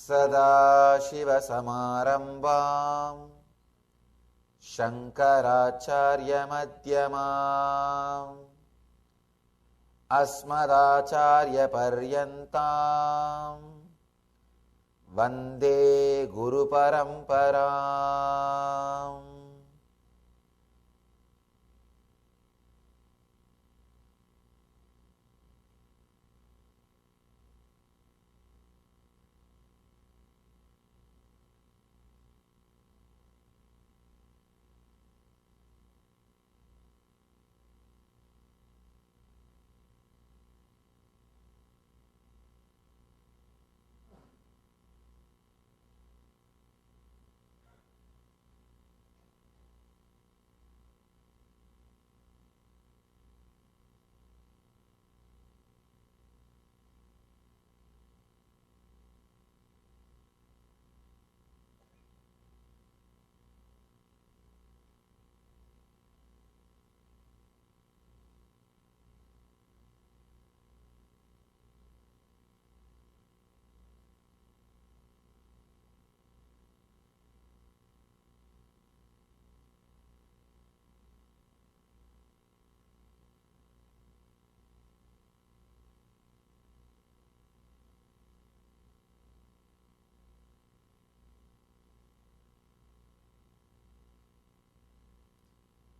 सदाशिवसमारम्भाम् शङ्कराचार्यमध्यमाम् अस्मदाचार्यपर्यन्ताम् वन्दे गुरुपरम्पराम्.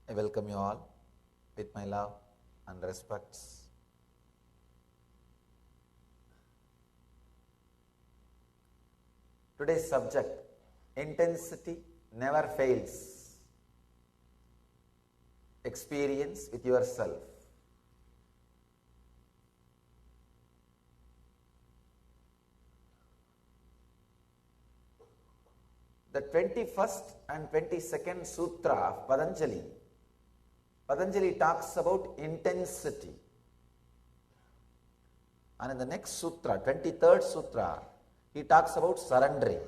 I welcome you all with my love and respects. Today's subject, intensity never fails. Experience with yourself. The 21st and 22nd Sutra of Patanjali talks about intensity. And in the next sutra, 23rd sutra, he talks about surrendering.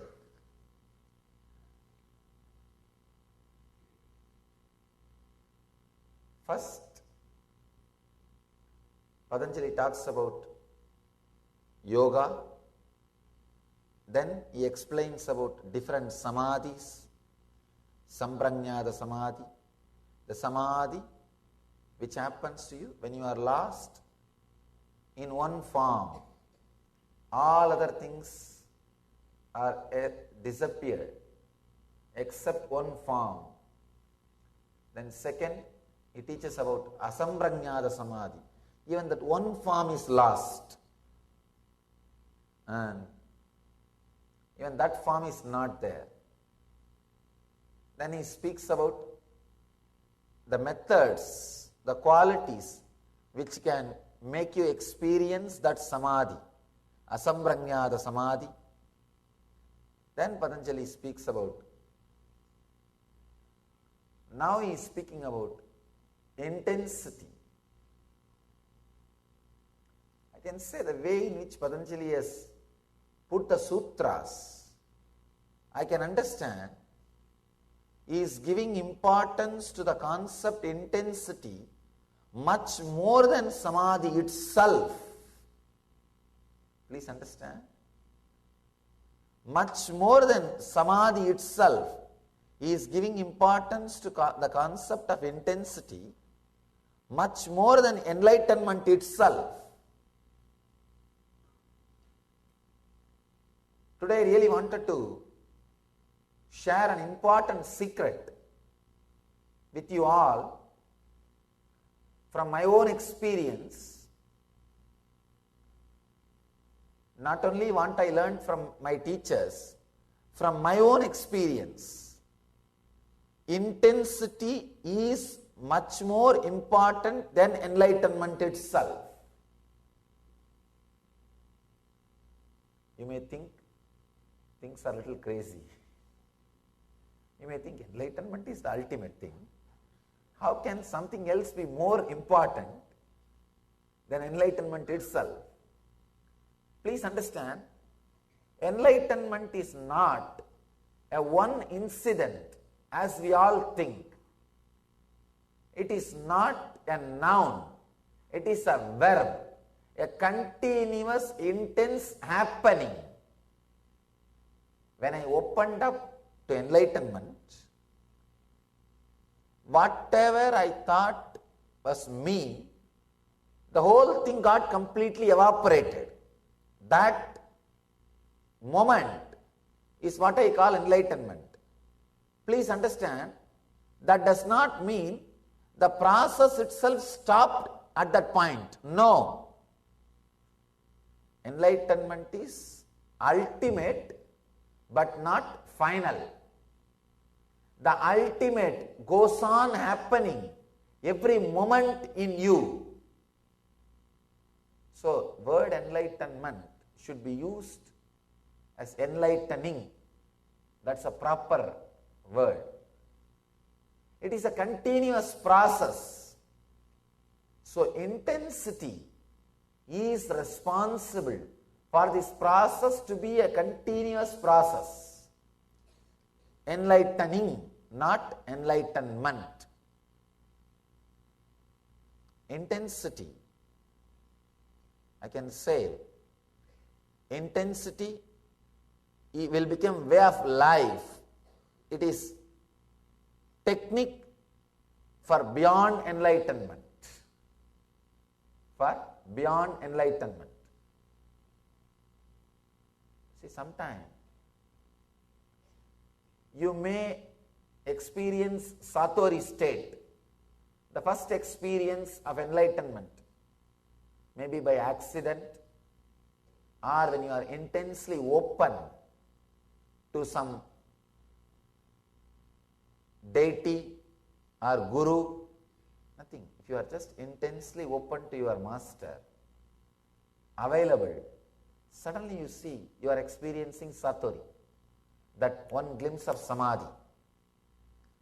First, Patanjali talks about yoga. Then he explains about different samadhis, samprajñāta samadhi, the samadhi which happens to you when you are lost in one form. All other things are disappeared except one form. Then second, he teaches about asamprajñāta samadhi. Even that one form is lost. And even that form is not there. Then he speaks about the methods, the qualities which can make you experience that samadhi, asamprajñāta samadhi. Then Patanjali speaks about, now he is speaking about intensity. I can say the way in which Patanjali has put the sutras, I can understand. He is giving importance to the concept intensity much more than samadhi itself. Please understand. Much more than samadhi itself, he is giving importance to the concept of intensity much more than enlightenment itself. Today I really wanted to share an important secret with you all from my own experience. Not only what I learned from my teachers, from my own experience. Intensity is much more important than enlightenment itself. You may think things are a little crazy. You may think enlightenment is the ultimate thing. How can something else be more important than enlightenment itself? Please understand, enlightenment is not a one incident as we all think. It is not a noun, it is a verb, a continuous, intense happening. when I opened up to enlightenment, whatever I thought was me, the whole thing got completely evaporated. That moment is what I call enlightenment. Please understand, that does not mean the process itself stopped at that point. No. Enlightenment is ultimate but not final. The ultimate goes on happening every moment in you. So, word enlightenment should be used as enlightening. That's a proper word. It is a continuous process. So, intensity is responsible for this process to be a continuous process. Enlightening, not enlightenment. Intensity, I can say, intensity will become way of life. It is technique for beyond enlightenment. For beyond enlightenment. See, sometimes you may experience Satori state, the first experience of enlightenment, maybe by accident, or when you are intensely open to some deity or guru. Nothing. If you are just intensely open to your master, available, suddenly you see you are experiencing Satori, that one glimpse of Samadhi.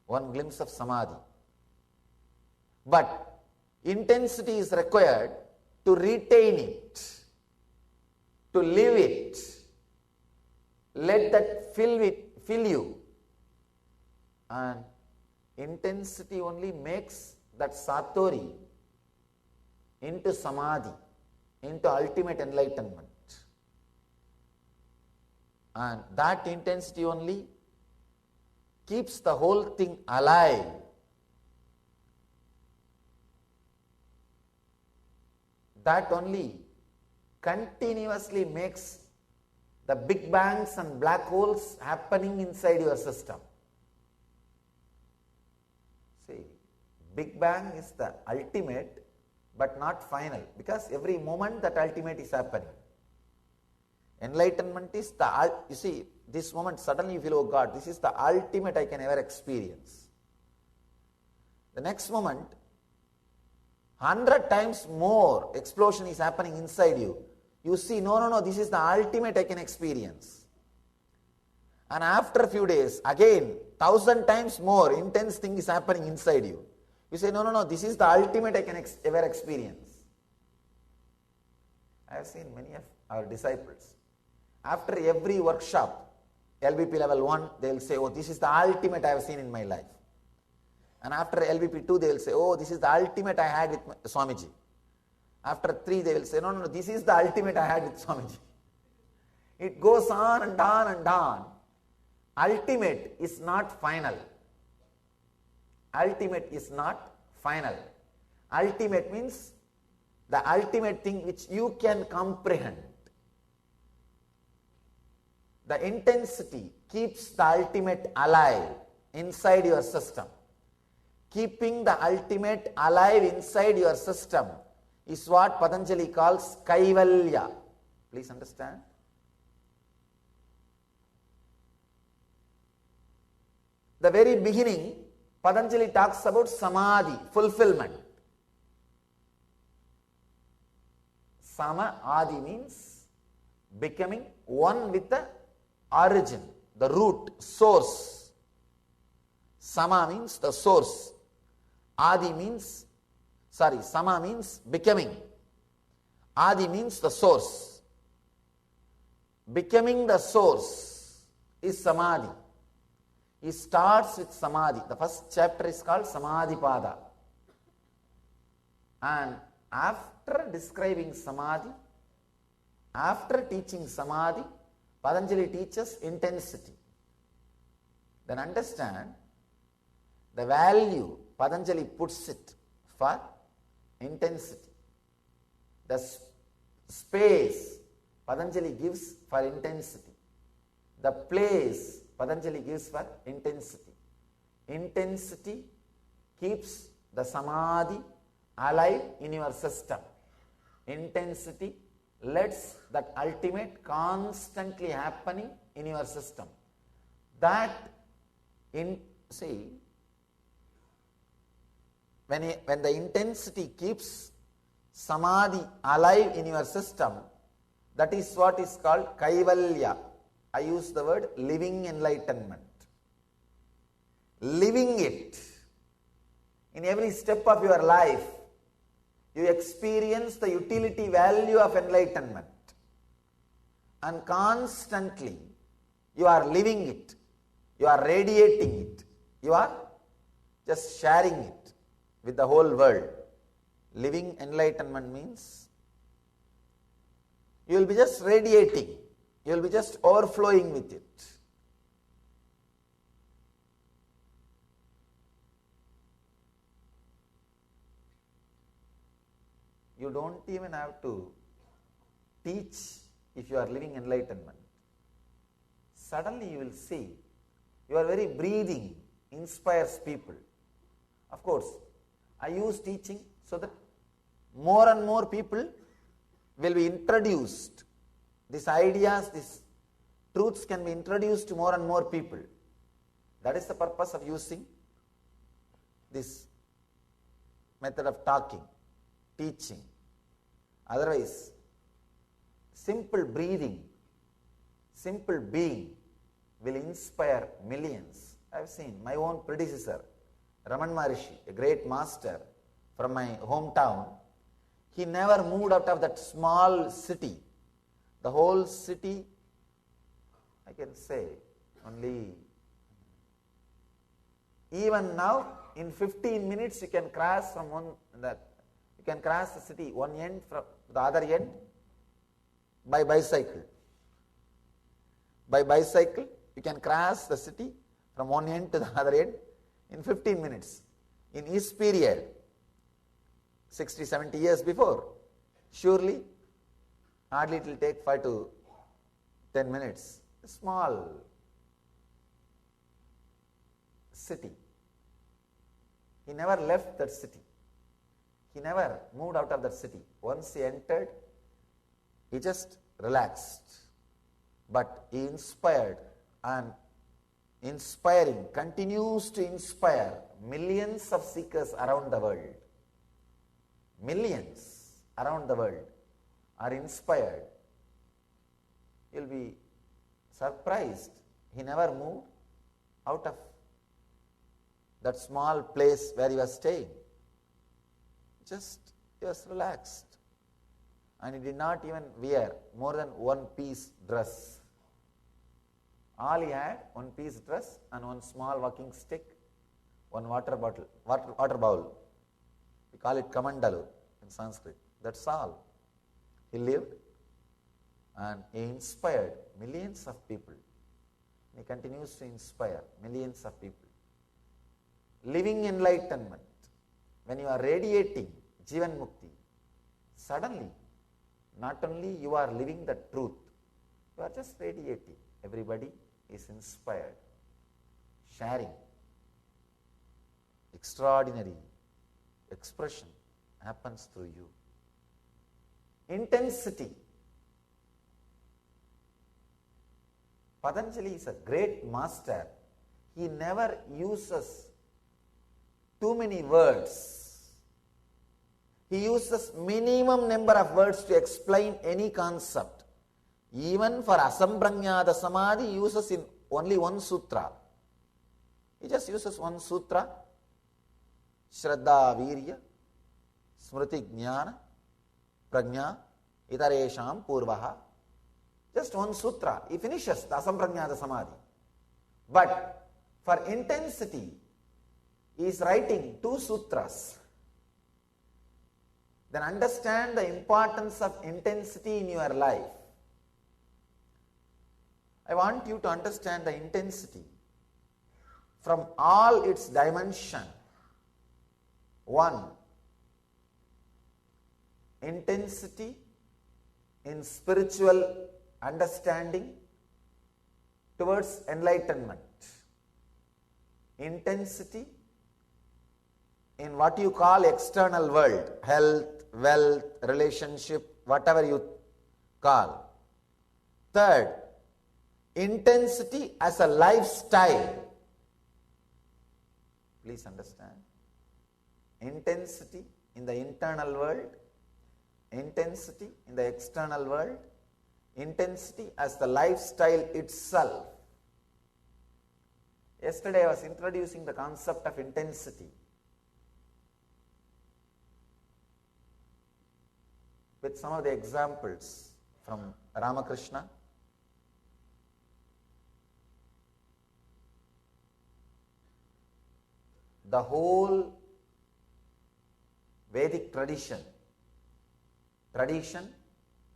One glimpse of Samadhi. But intensity is required to retain it, to live it. Let that fill you. And intensity only makes that Satori into Samadhi, into ultimate enlightenment. And that intensity only keeps the whole thing alive. That only continuously makes the big bangs and black holes happening inside your system. See, Big Bang is the ultimate but not final, because every moment that ultimate is happening. Enlightenment is the, you see, this moment suddenly you feel, oh God, this is the ultimate I can ever experience. The next moment, 100 times more explosion is happening inside you. You see, no, this is the ultimate I can experience. And after a few days, again, 1,000 times more intense thing is happening inside you. You say, no, this is the ultimate I can ever experience. I have seen many of our disciples. After every workshop, LBP level 1, they will say, oh, this is the ultimate I have seen in my life. And after LBP 2, they will say, oh, this is the ultimate I had with Swamiji. After 3, they will say, no, this is the ultimate I had with Swamiji. It goes on and on and on. Ultimate is not final. Ultimate is not final. Ultimate means the ultimate thing which you can comprehend. The intensity keeps the ultimate alive inside your system. Keeping the ultimate alive inside your system is what Patanjali calls Kaivalya. Please understand. The very beginning, Patanjali talks about Samadhi, fulfillment. Sama Adi means becoming one with the origin, the root, source. Sama means the source. Adi means, Sama means becoming. Adi means the source. Becoming the source is Samadhi. He starts with Samadhi. The first chapter is called Samadhipada. And after describing Samadhi, after teaching Samadhi, Patanjali teaches intensity. Then understand the value Patanjali puts it for intensity. The space Patanjali gives for intensity. The place Patanjali gives for intensity. Intensity keeps the samadhi alive in your system. Intensity lets that ultimate constantly happening in your system. That when the intensity keeps samadhi alive in your system, that is what is called kaivalya. I use the word living enlightenment. Living it. In every step of your life, you experience the utility value of enlightenment. And constantly, you are living it. You are radiating it. You are just sharing it with the whole world. Living enlightenment means you will be just radiating. You will be just overflowing with it. You don't even have to teach if you are living enlightenment. Suddenly you will see your very breathing inspires people. Of course, I use teaching so that more and more people will be introduced. These ideas, these truths can be introduced to more and more people. That is the purpose of using this method of talking, teaching. Otherwise, simple breathing, simple being will inspire millions. I have seen my own predecessor, Raman Maharishi, a great master from my hometown. He never moved out of that small city. The whole city, I can say, only, even now, in 15 minutes you can cross from you can cross the city, one end from the other end, by bicycle. By bicycle, you can cross the city from one end to the other end in 15 minutes. In his period, 60, 70 years before, surely, hardly it will take 5 to 10 minutes. A small city. He never left that city. He never moved out of that city. Once he entered, he just relaxed. But he inspired and inspiring, continues to inspire millions of seekers around the world. Millions around the world are inspired. You will be surprised. He never moved out of that small place where he was staying. Just he was relaxed. And he did not even wear more than one piece dress. All he had, one piece dress and one small walking stick, one water bowl. We call it kamandalu in Sanskrit. That's all. He lived and he inspired millions of people. He continues to inspire millions of people. Living enlightenment. When you are radiating Jivan Mukti, suddenly, not only you are living the truth, you are just radiating. Everybody is inspired, sharing. Extraordinary expression happens through you. Intensity. Patanjali is a great master. He never uses too many words. He uses minimum number of words to explain any concept. Even for Asamprajñāta Samadhi, he uses in only one sutra. He just uses one sutra. Shraddha Virya, Smriti Jnana, Prajñā, Itaresham Purvaha. Just one sutra. He finishes the Asamprajñāta Samadhi. But for intensity, he is writing 2 sutras. Then understand the importance of intensity in your life. I want you to understand the intensity from all its dimension. One, intensity in spiritual understanding towards enlightenment. Intensity in what you call external world, health, wealth, relationship, whatever you call. Third, intensity as a lifestyle. Please understand. Intensity in the internal world, intensity in the external world, intensity as the lifestyle itself. Yesterday I was introducing the concept of intensity with some of the examples from Ramakrishna. The whole Vedic tradition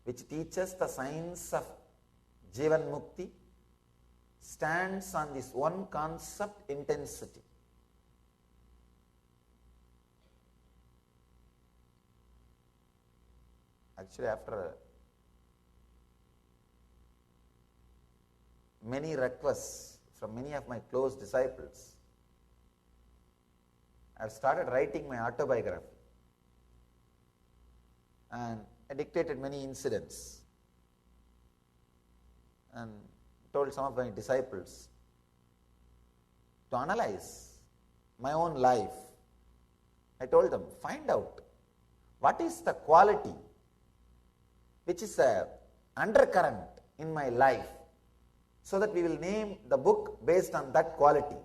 which teaches the science of Jivan Mukti stands on this one concept, intensity. Actually, after many requests from many of my close disciples, I have started writing my autobiography, and I dictated many incidents and told some of my disciples to analyze my own life. I told them, find out what is the quality which is a undercurrent in my life, so that we will name the book based on that quality.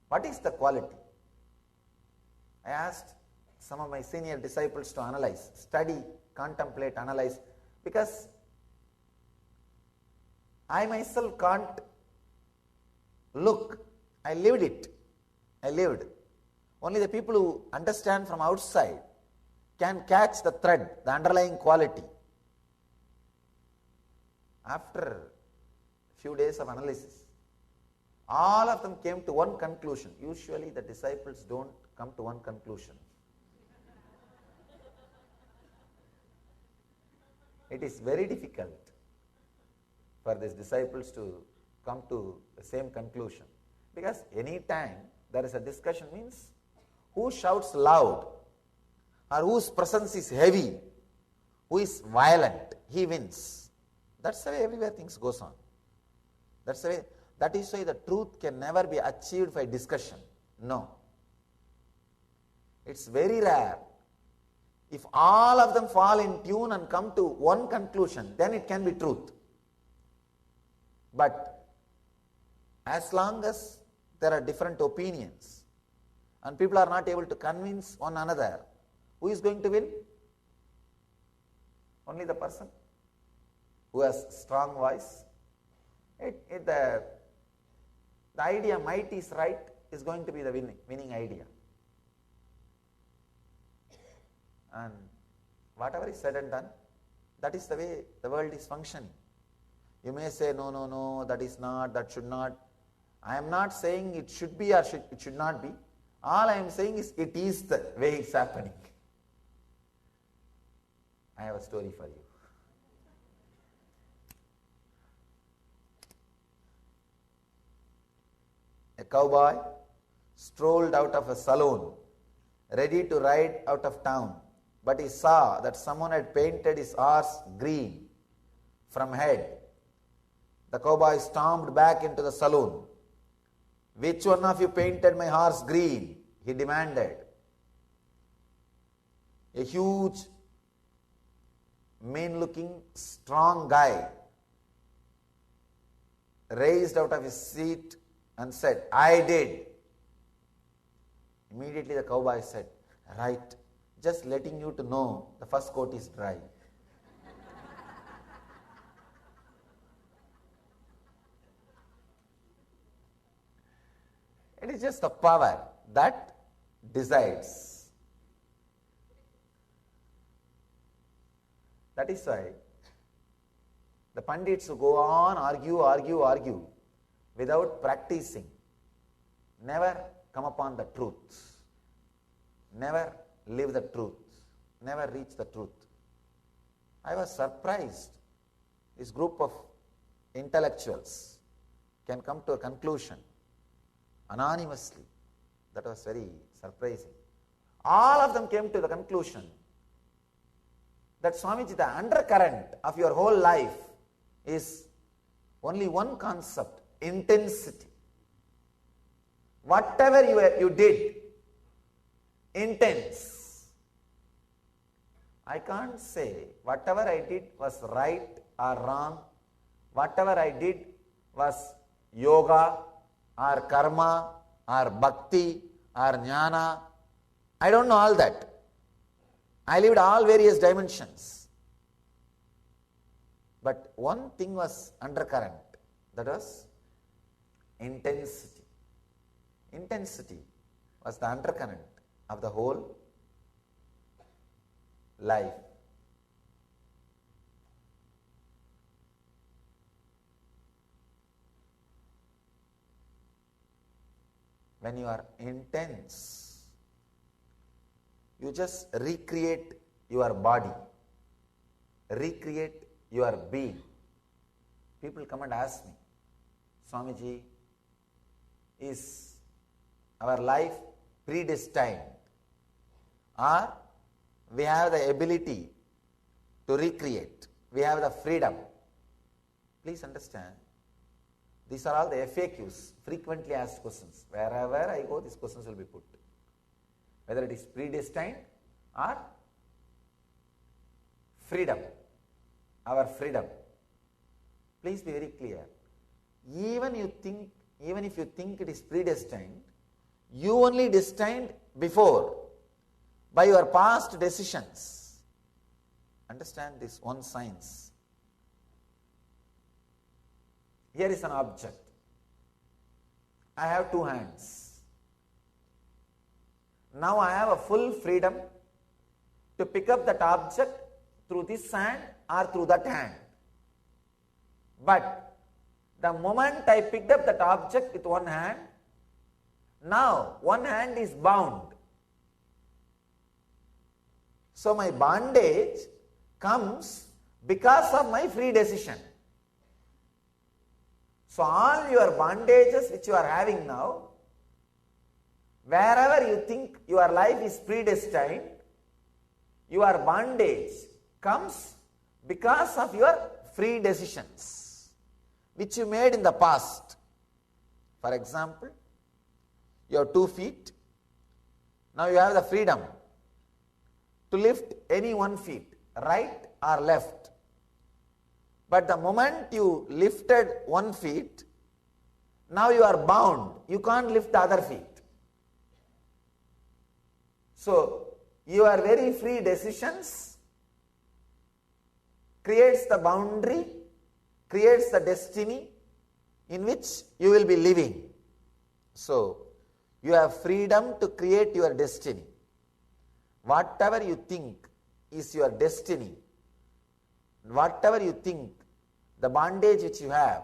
What is the quality? I asked some of my senior disciples to analyze, study, contemplate, analyze, because I myself can't look. I lived it. I lived. Only the people who understand from outside can catch the thread, the underlying quality. After a few days of analysis, all of them came to one conclusion. Usually the disciples don't come to one conclusion. It is very difficult for these disciples to come to the same conclusion, because any time there is a discussion, means who shouts loud or whose presence is heavy, who is violent, he wins. That's the way everywhere things goes on. That's the way. That is why the truth can never be achieved by discussion. No. It's very rare. If all of them fall in tune and come to one conclusion, then it can be truth. But as long as there are different opinions and people are not able to convince one another, who is going to win? Only the person who has strong voice. The idea might is right is going to be the winning idea. And whatever is said and done, that is the way the world is functioning. You may say, no, that is not, that should not. I am not saying it should be or it should not be. All I am saying is it is the way it's happening. I have a story for you. A cowboy strolled out of a saloon, ready to ride out of town, but he saw that someone had painted his horse green from head. The cowboy stormed back into the saloon. "Which one of you painted my horse green?" he demanded. A huge, mean-looking, strong guy raised out of his seat and said, "I did." Immediately the cowboy said, "Right, just letting you to know the first coat is dry." It is just the power that decides. That is why The Pandits who go on, argue, without practicing, never come upon the truth, never live the truth, never reach the truth. I was surprised. This group of intellectuals can come to a conclusion anonymously. That was very surprising. All of them came to the conclusion that Swamiji, the undercurrent of your whole life is only one concept: intensity. Whatever you did, intense. I can't say whatever I did was right or wrong, whatever I did was yoga or karma or bhakti or jnana. I don't know all that. I lived all various dimensions. But one thing was undercurrent, that was intensity. Intensity was the undercurrent of the whole life. When you are intense, you just recreate your body, recreate your being. People come and ask me, Swamiji, is our life predestined, or we have the ability to recreate, we have the freedom? Please understand, these are all the FAQs, frequently asked questions. Wherever I go, these questions will be put. Whether it is predestined or freedom, our freedom. Please be very clear. Even if you think it is predestined, you only destined before by your past decisions. Understand this one science. Here is an object. I have two hands. Now I have a full freedom to pick up that object through this hand or through that hand. But the moment I picked up that object with one hand, now one hand is bound. So my bondage comes because of my free decision. So all your bondages which you are having now, wherever you think your life is predestined, your bondage comes because of your free decisions which you made in the past. For example, you have 2 feet. Now you have the freedom to lift any 1 feet, right or left. But the moment you lifted 1 feet, now you are bound. You can't lift the other feet. So your very free decisions creates the boundary, creates the destiny in which you will be living. So you have freedom to create your destiny. Whatever you think is your destiny, whatever you think, the bondage which you have,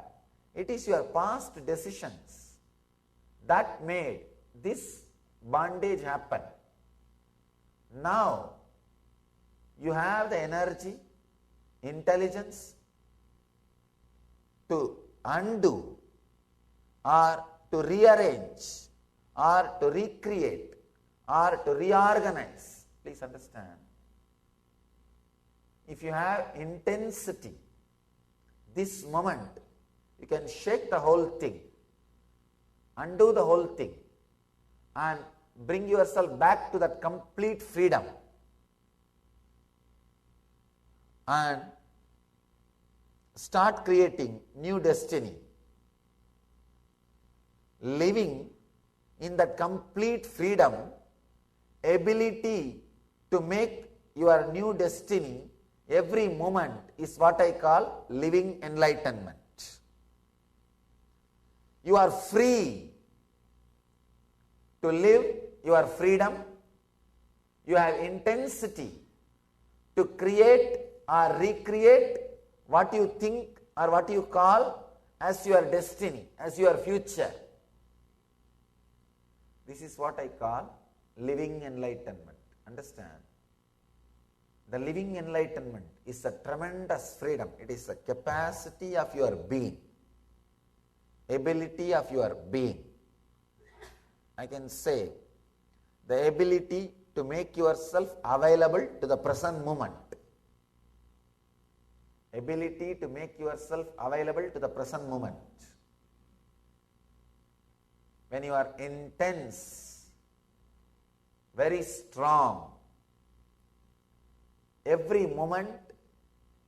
it is your past decisions that made this bondage happen. Now you have the energy, intelligence to undo or to rearrange or to recreate or to reorganize. Please understand. If you have intensity, this moment, you can shake the whole thing, undo the whole thing, and bring yourself back to that complete freedom. And start creating new destiny. Living in that complete freedom, ability to make your new destiny every moment is what I call living enlightenment. You are free to live your freedom. You have intensity to create or recreate what you think or what you call as your destiny, as your future. This is what I call living enlightenment. Understand? The living enlightenment is a tremendous freedom. It is a capacity of your being, ability of your being. I can say the ability to make yourself available to the present moment. Ability to make yourself available to the present moment. When you are intense, very strong, every moment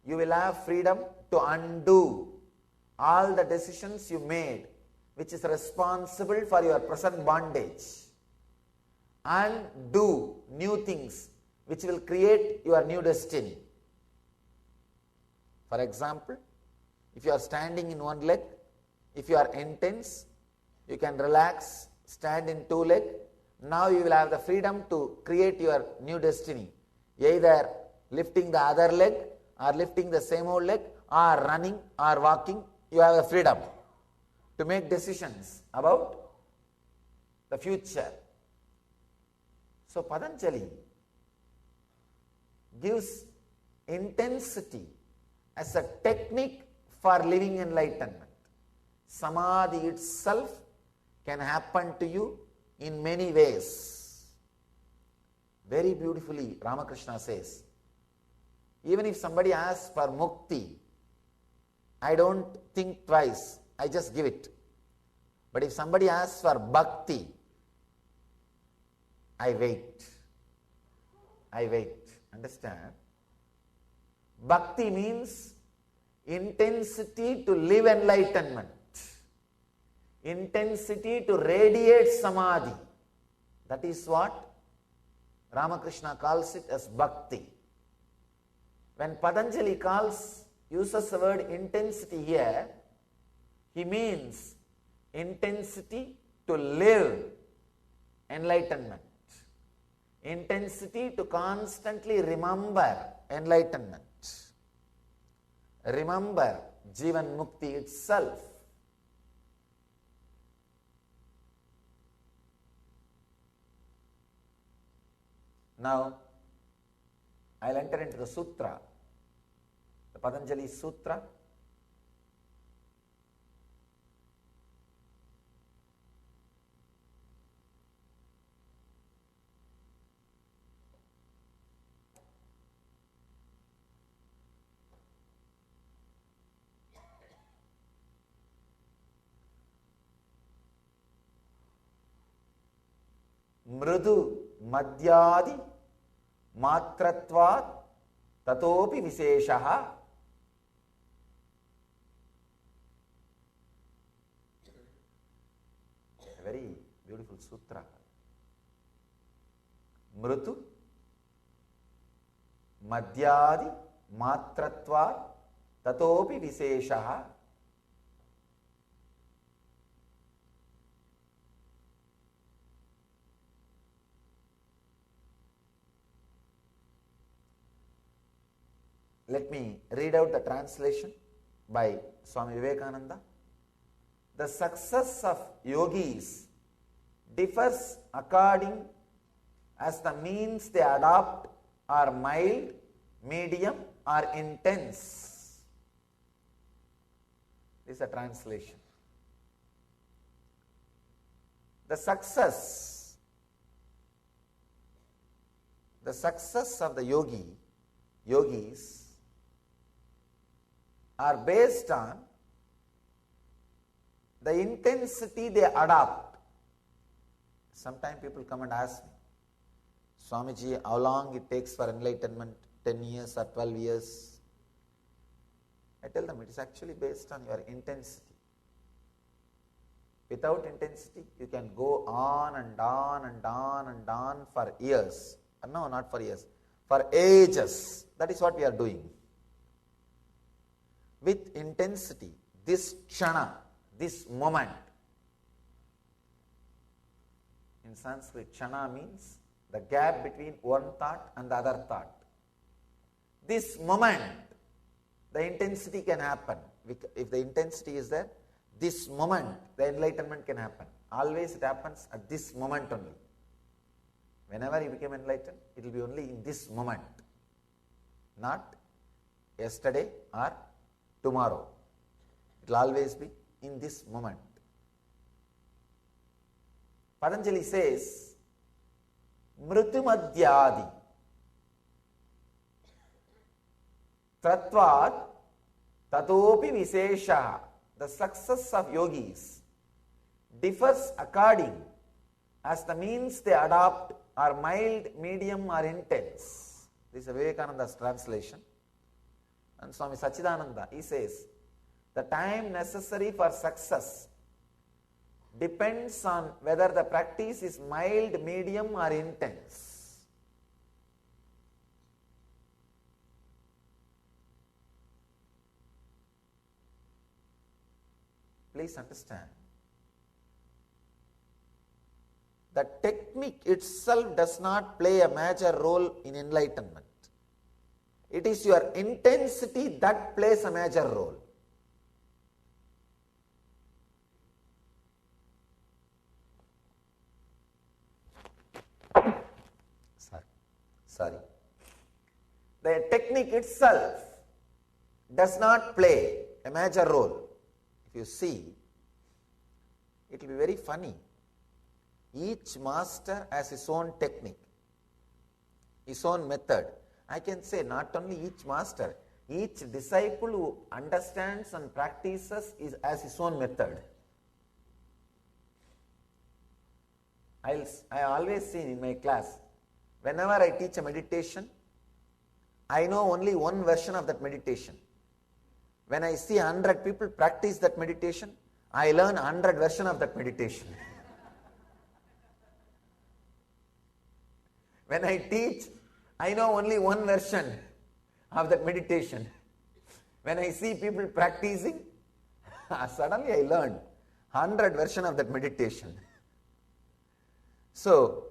you will have freedom to undo all the decisions you made, which is responsible for your present bondage, and do new things which will create your new destiny. For example, if you are standing in one leg, if you are intense, you can relax, stand in two legs. Now you will have the freedom to create your new destiny, either lifting the other leg or lifting the same old leg or running or walking. You have the freedom to make decisions about the future. So Patanjali gives intensity as a technique for living enlightenment. Samadhi itself can happen to you in many ways. Very beautifully Ramakrishna says, even if somebody asks for mukti, I don't think twice, I just give it. But if somebody asks for bhakti, I wait. I wait. Understand? Bhakti means intensity to live enlightenment, intensity to radiate samadhi. That is what Ramakrishna calls it as bhakti. When Patanjali uses the word intensity here, he means intensity to live enlightenment, intensity to constantly remember enlightenment, remember Jivan Mukti itself. Now, I'll enter into the sutra, the Patanjali Sutra. Mrudu madhyadi matratvat tatopi viseshaha. A very beautiful sutra. Mrutu madhyadi matratvat tatopi viseshaha. Let me read out the translation by Swami Vivekananda. The success of yogis differs according as the means they adopt are mild, medium or intense. This is a translation. The success of the yogis are based on the intensity they adopt. Sometimes people come and ask me, Swamiji, how long it takes for enlightenment, 10 years or 12 years? I tell them it is actually based on your intensity. Without intensity, you can go on and on and on and on for years. No, not for years, for ages. That is what we are doing. With intensity, this kshana, this moment. In Sanskrit, kshana means the gap between one thought and the other thought. This moment, the intensity can happen. If the intensity is there, this moment, the enlightenment can happen. Always it happens at this moment only. Whenever you become enlightened, it will be only in this moment, not yesterday or tomorrow. It will always be in this moment. Patanjali says, Mritumadhyadi Tratvat Tatopi Visesha. The success of yogis differs according as the means they adopt are mild, medium or intense. This is Vivekananda's translation. And Swami Sachidananda, he says, the time necessary for success depends on whether the practice is mild, medium or intense. Please understand. The technique itself does not play a major role in enlightenment. It is your intensity that plays a major role. Sorry. The technique itself does not play a major role. If you see, it will be very funny. Each master has his own technique, his own method. I can say not only each master, each disciple who understands and practices has his own method. I always see in my class, whenever I teach a meditation, I know only one version of that meditation. When I see 100 people practice that meditation, I learn 100 versions of that meditation. When I teach, I know only one version of that meditation. When I see people practicing, suddenly I learn 100 versions of that meditation. So,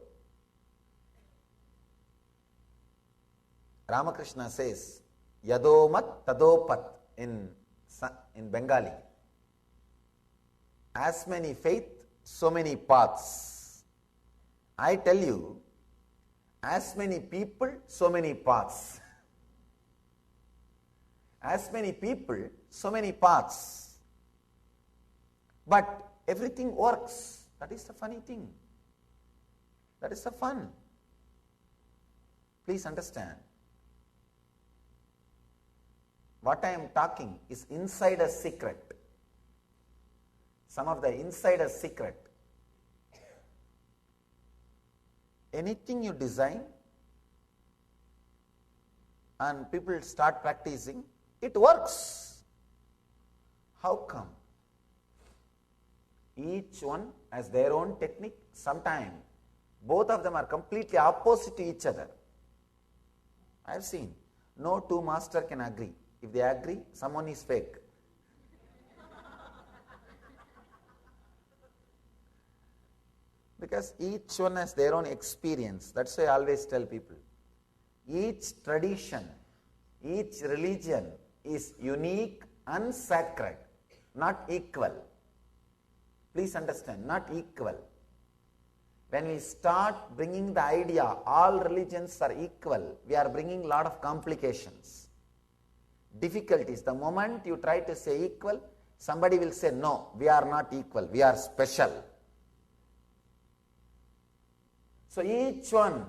Ramakrishna says, Yadomat Tadopat in Bengali. As many faith, so many paths. I tell you, as many people, so many paths. As many people, so many paths. But everything works. That is the funny thing. That is the fun. Please understand. What I am talking is insider secret. Some of the insider secret. Anything you design and people start practicing, it works. How come? Each one has their own technique. Sometimes both of them are completely opposite to each other. I have seen. No two masters can agree. If they agree, someone is fake. Because each one has their own experience. That's why I always tell people, each tradition, each religion is unique and sacred, not equal. Please understand, not equal. When we start bringing the idea, all religions are equal, we are bringing a lot of complications, difficulties. The moment you try to say equal, somebody will say, no, we are not equal, we are special. So each one,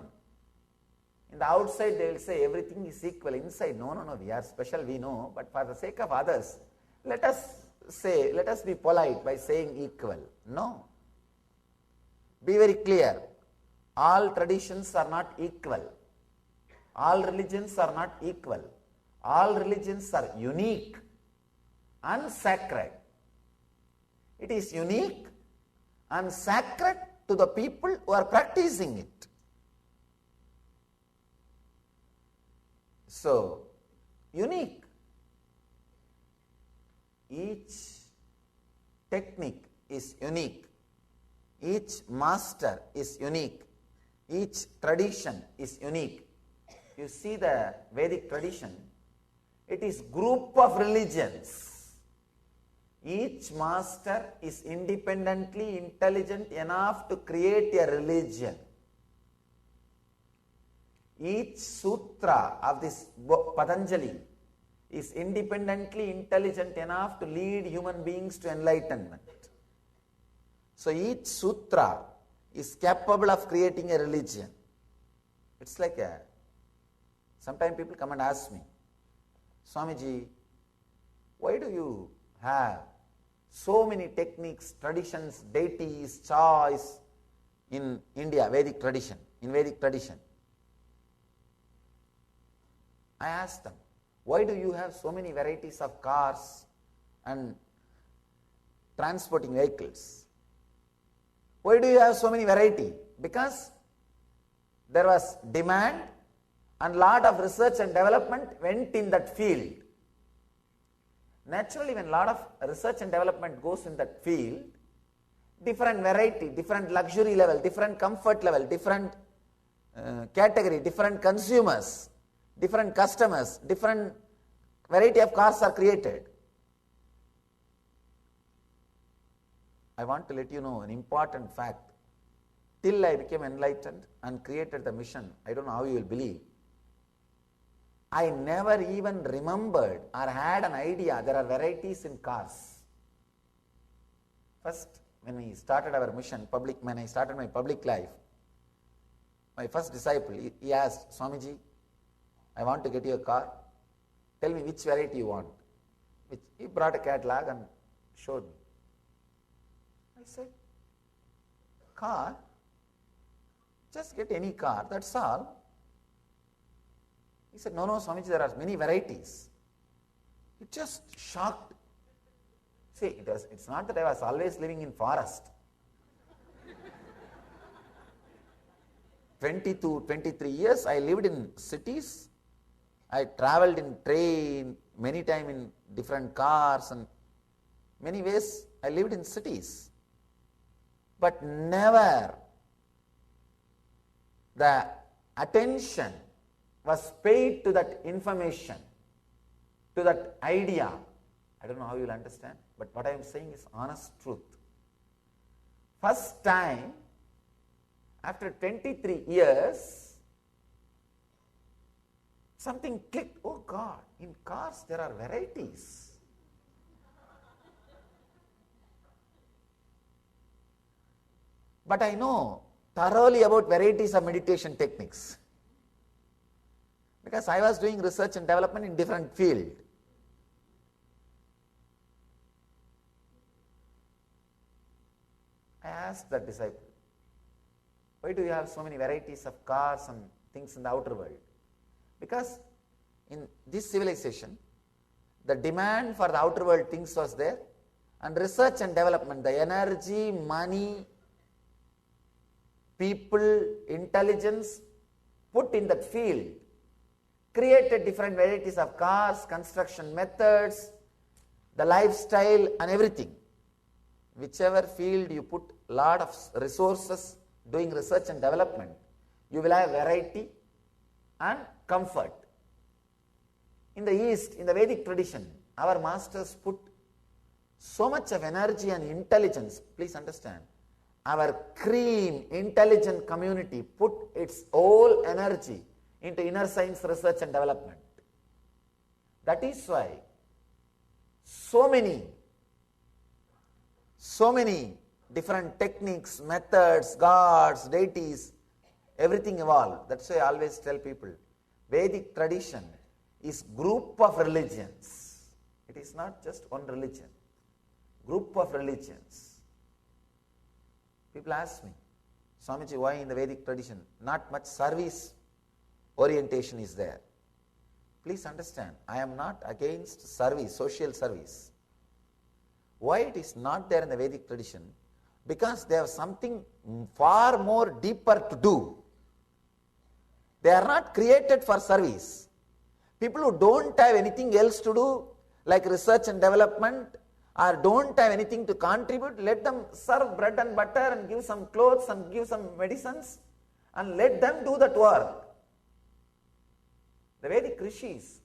in the outside they will say everything is equal. Inside, no, we are special, we know. But for the sake of others, let us be polite by saying equal. No. Be very clear. All traditions are not equal. All religions are not equal. All religions are unique and sacred. It is unique and sacred to the people who are practicing it. So, unique. Each technique is unique. Each master is unique. Each tradition is unique. You see the Vedic tradition, It is group of religions. Each master is independently intelligent enough to create a religion. Each sutra of this Patanjali is independently intelligent enough to lead human beings to enlightenment. So each sutra is capable of creating a religion. It's like sometimes people come and ask me, Swamiji, why do you have so many techniques, traditions, deities, choice in India, Vedic tradition, in Vedic tradition? I ask them, why do you have so many varieties of cars and transporting vehicles? Why do you have so many variety? Because there was demand and lot of research and development went in that field. Naturally, when a lot of research and development goes in that field, different variety, different luxury level, different comfort level, different category, different consumers, different customers, different variety of cars are created. I want to let you know an important fact. Till I became enlightened and created the mission, I don't know how you will believe, I never even remembered or had an idea there are varieties in cars. First, when we started our mission, when I started my public life, my first disciple, he asked, Swamiji, I want to get you a car. Tell me which variety you want. He brought a catalog and showed me. I said, car? Just get any car, that's all. He said, no, Swamiji, there are many varieties. It just shocked. See, it's not that I was always living in forest. 22, 23 years I lived in cities. I traveled in train, many times in different cars, and many ways I lived in cities. But never the attention was paid to that information, to that idea. I don't know how you will understand, but what I am saying is honest truth. First time, after 23 years, something clicked. Oh God, in cars there are varieties. But I know thoroughly about varieties of meditation techniques, because I was doing research and development in different field. I asked that disciple, why do you have so many varieties of cars and things in the outer world? Because in this civilization, the demand for the outer world things was there, and research and development, the energy, money, people, intelligence put in that field, created different varieties of cars, construction methods, the lifestyle and everything. Whichever field you put lot of resources doing research and development, you will have variety and comfort. In the East, in the Vedic tradition, our masters put so much of energy and intelligence. Please understand, our cream, intelligent community put its whole energy into inner science research and development. That is why so many different techniques, methods, gods, deities, everything evolved. That's why I always tell people, Vedic tradition is group of religions. It is not just one religion. Group of religions. People ask me, Swamiji, why in the Vedic tradition not much service orientation is there? Please understand, I am not against service, social service. Why it is not there in the Vedic tradition? Because they have something far more deeper to do. They are not created for service. People who don't have anything else to do, like research and development, or don't have anything to contribute, let them serve bread and butter and give some clothes and give some medicines, and let them do that work. The Vedic rishis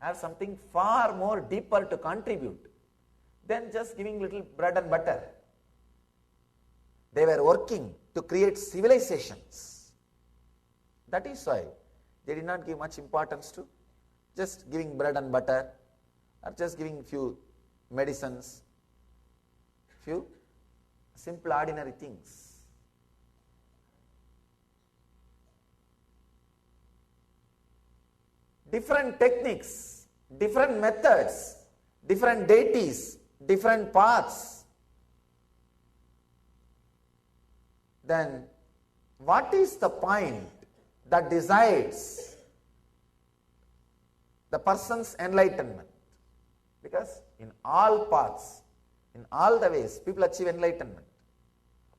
have something far more deeper to contribute than just giving little bread and butter. They were working to create civilizations. That is why they did not give much importance to just giving bread and butter or just giving few medicines, few simple ordinary things. Different techniques, different methods, different deities, different paths. Then what is the point that decides the person's enlightenment? Because in all paths, in all the ways, people achieve enlightenment.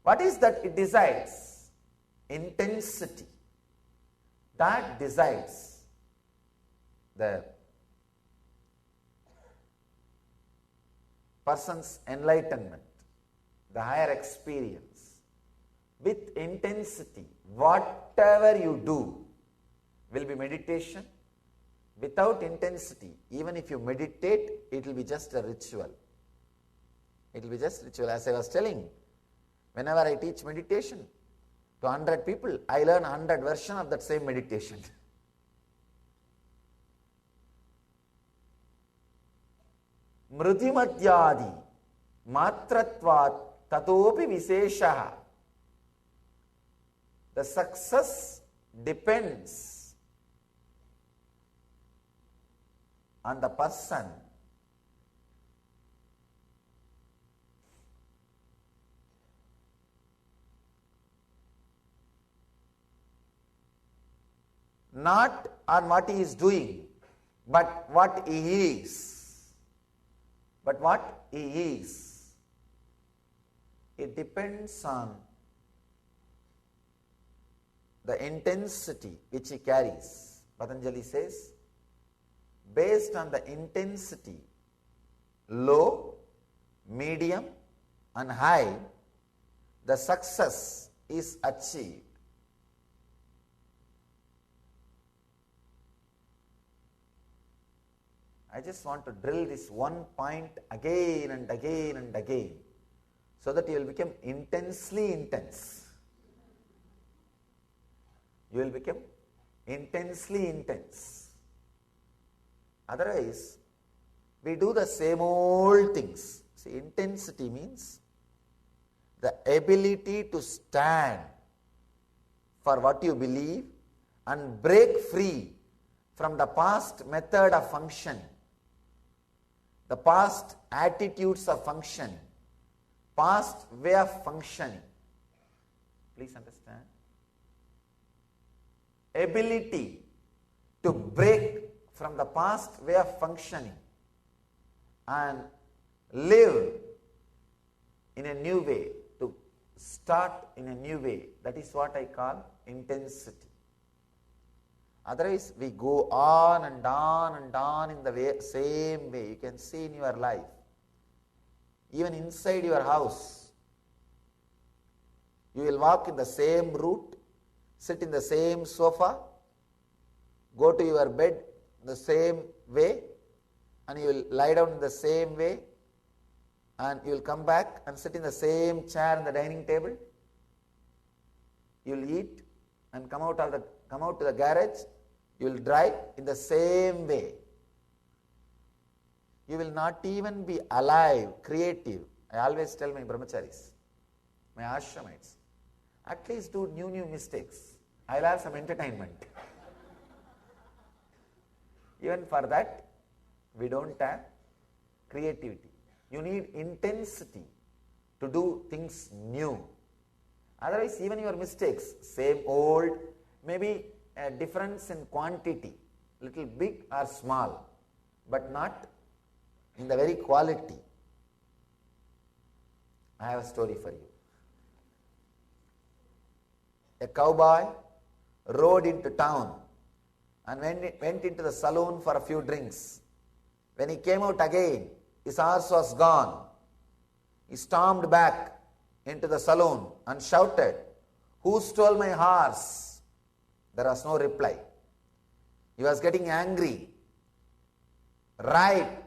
What is that it decides? Intensity. That decides the person's enlightenment, the higher experience. With intensity, whatever you do will be meditation. Without intensity, even if you meditate, it will be just a ritual. It will be just ritual. As I was telling, whenever I teach meditation to 100 people, I learn 100 versions of that same meditation. Mrutimatyadi matratvat tatopi visheshaha. The success depends on the person not on what he is doing, but what he is. But what he is. It depends on the intensity which he carries. Patanjali says, based on the intensity, low, medium and high, the success is achieved. I just want to drill this one point again and again and again, so that you will become intensely intense. You will become intensely intense. Otherwise, we do the same old things. See, intensity means the ability to stand for what you believe and break free from the past method of function, the past attitudes of function, past way of functioning. Please understand. Ability to break from the past way of functioning and live in a new way, to start in a new way. That is what I call intensity. Otherwise, we go on and on and on in the same way. You can see in your life, even inside your house, you will walk in the same route, sit in the same sofa, go to your bed the same way, and you will lie down in the same way, and you will come back and sit in the same chair in the dining table. You will eat and come out to the garage. You will drive in the same way. You will not even be alive, creative. I always tell my brahmacharis, my ashramites, at least do new mistakes. I will have some entertainment. Even for that, we don't have creativity. You need intensity to do things new. Otherwise, even your mistakes, same old, maybe a difference in quantity, little big or small, but not in the very quality. I have a story for you. A cowboy rode into town and went into the saloon for a few drinks. When he came out again, his horse was gone. He stormed back into the saloon and shouted, "Who stole my horse?" There was no reply. He was getting angry. Right.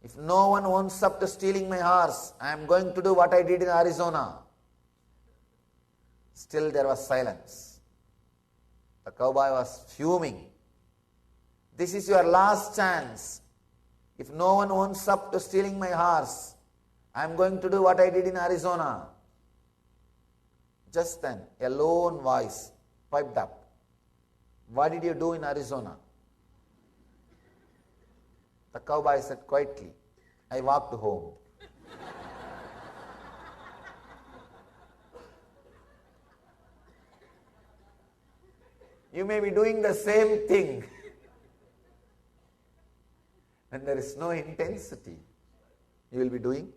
If no one owns up to stealing my horse, I am going to do what I did in Arizona. Still there was silence. The cowboy was fuming. This is your last chance. If no one owns up to stealing my horse, I am going to do what I did in Arizona. Just then, a lone voice piped up. What did you do in Arizona? The cowboy said quietly, I walked home. You may be doing the same thing. When there is no intensity, you will be doing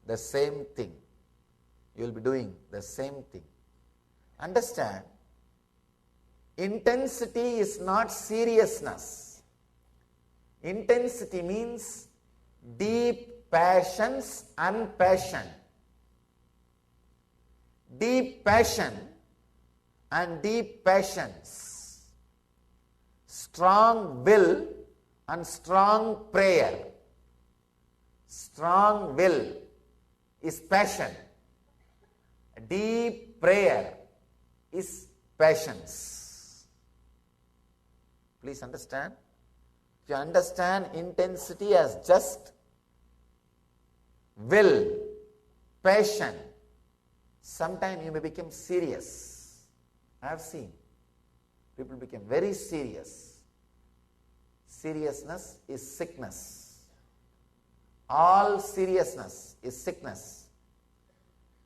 the same thing. You will be doing the same thing. Understand, intensity is not seriousness. Intensity means deep passions and passion. Deep passion and deep passions. Strong will and strong prayer. Strong will is passion. Deep prayer is passions. Please understand. If you understand intensity as just will, passion, sometimes you may become serious. I have seen people become very serious. Seriousness is sickness. All seriousness is sickness.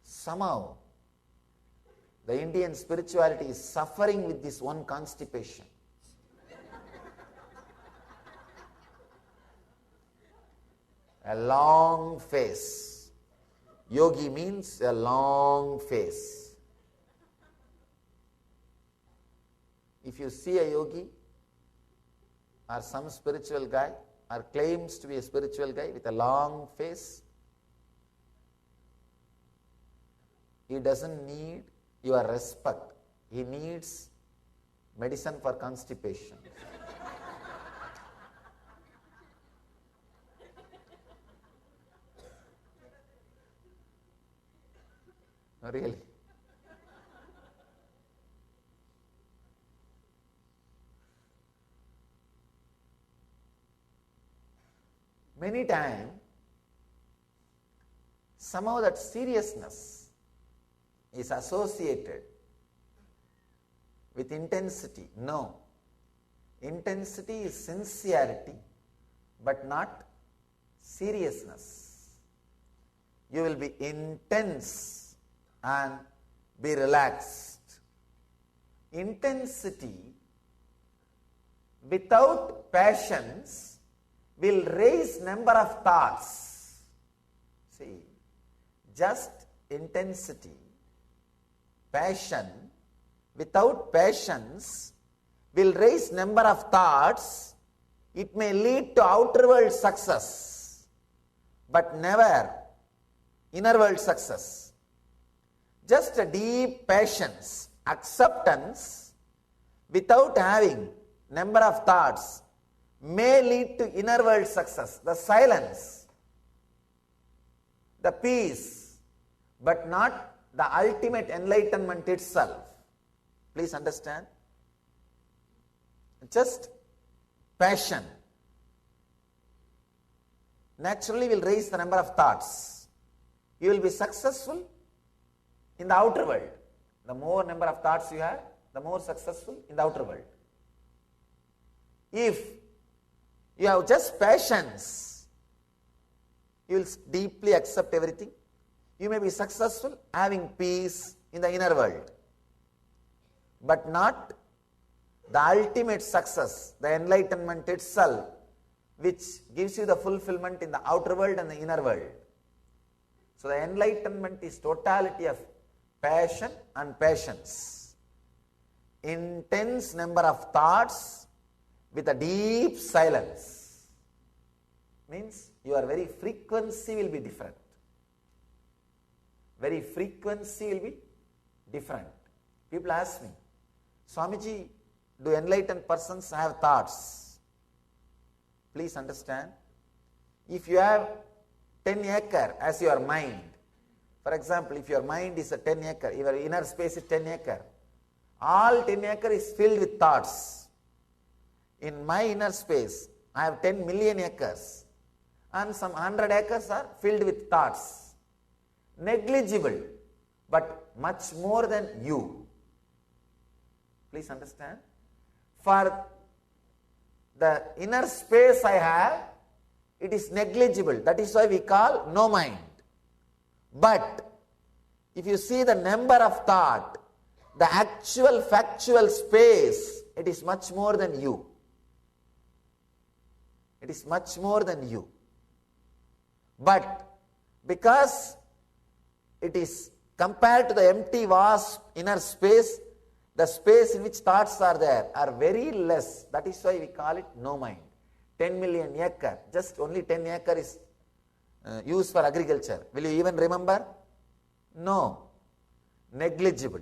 Somehow, the Indian spirituality is suffering with this one constipation. A long face. Yogi means a long face. If you see a yogi or some spiritual guy or claims to be a spiritual guy with a long face, he doesn't need your respect. He needs medicine for constipation. No, really. Many times, somehow that seriousness is associated with intensity. No. Intensity is sincerity, but not seriousness. You will be intense and be relaxed. Intensity without passions will raise number of thoughts. See, just intensity, passion, without passions will raise number of thoughts. It may lead to outer world success, but never inner world success. Just a deep passions, acceptance, without having number of thoughts, may lead to inner world success, the silence, the peace, but not the ultimate enlightenment itself. Please understand. Just passion naturally will raise the number of thoughts. You will be successful in the outer world. The more number of thoughts you have, the more successful in the outer world. If you have just passions, you will deeply accept everything. You may be successful having peace in the inner world, but not the ultimate success, the enlightenment itself, which gives you the fulfillment in the outer world and the inner world. So the enlightenment is totality of passion and passions. Intense number of thoughts with a deep silence means your very frequency will be different. Very frequency will be different. People ask me, Swamiji, do enlightened persons have thoughts? Please understand. If you have 10 acre as your mind, for example, if your mind is a 10 acre, your inner space is 10 acre, all 10 acre is filled with thoughts. In my inner space, I have 10 million acres, and some 100 acres are filled with thoughts. Negligible, but much more than you. Please understand. For the inner space I have, it is negligible. That is why we call no mind. But if you see the number of thought, the actual factual space, it is much more than you. It is much more than you. But because it is compared to the empty vast inner space, the space in which thoughts are there are very less. That is why we call it no mind. 10 million acre, just only 10 acre is used for agriculture. Will you even remember? No. Negligible.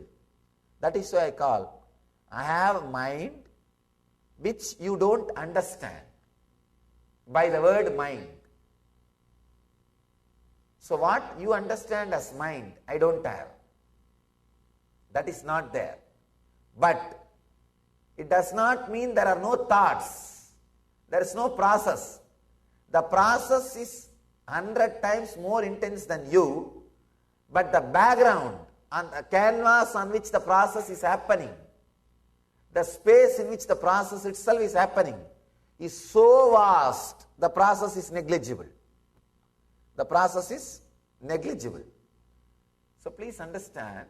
That is why I have mind which you don't understand by the word mind. So what you understand as mind, I don't have. That is not there. But it does not mean there are no thoughts. There is no process. The process is 100 times more intense than you, but the background and the canvas on which the process is happening, the space in which the process itself is happening, is so vast, the process is negligible. The process is negligible. So please understand,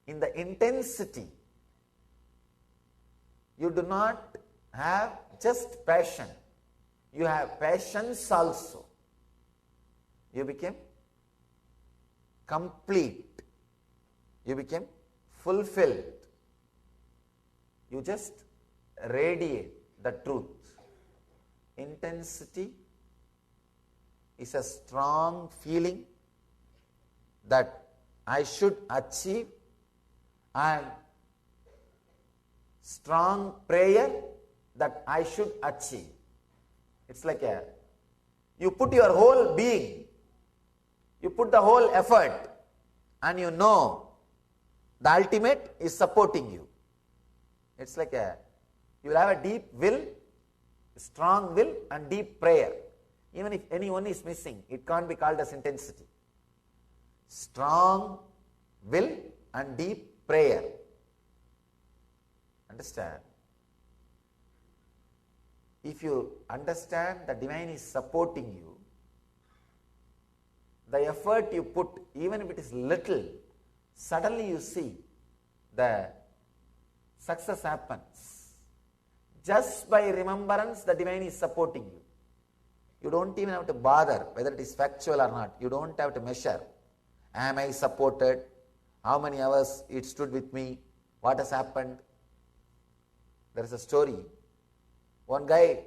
in the intensity, you do not have just passion. You have passions also. You became complete. You became fulfilled. You just radiate the truth. Intensity is a strong feeling that I should achieve, and strong prayer that I should achieve. It's like you put your whole being, you put the whole effort, and you know the ultimate is supporting you. It's like you will have a deep will, strong will, and deep prayer. Even if anyone is missing, it can't be called as intensity. Strong will and deep prayer. Understand? If you understand the divine is supporting you, the effort you put, even if it is little, suddenly you see the success happens. Just by remembrance, the divine is supporting you. You don't even have to bother whether it is factual or not. You don't have to measure. Am I supported? How many hours it stood with me? What has happened? There is a story. One guy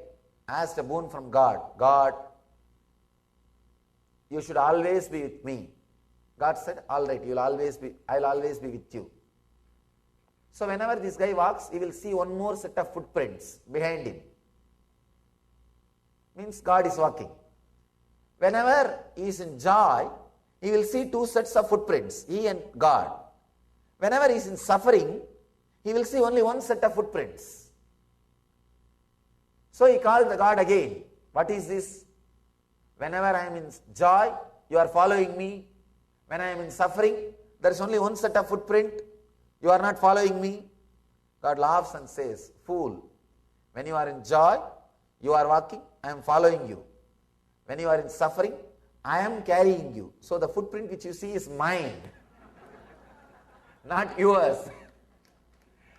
asked a boon from God. God, you should always be with me. God said, all right, I'll always be with you. So whenever this guy walks, he will see one more set of footprints behind him. Means God is walking. Whenever he is in joy, he will see two sets of footprints, he and God. Whenever he is in suffering, he will see only one set of footprints. So he called the God again. What is this? Whenever I am in joy, you are following me. When I am in suffering, there is only one set of footprint. You are not following me. God laughs and says, fool, when you are in joy, you are walking, I am following you. When you are in suffering, I am carrying you. So the footprint which you see is mine, not yours.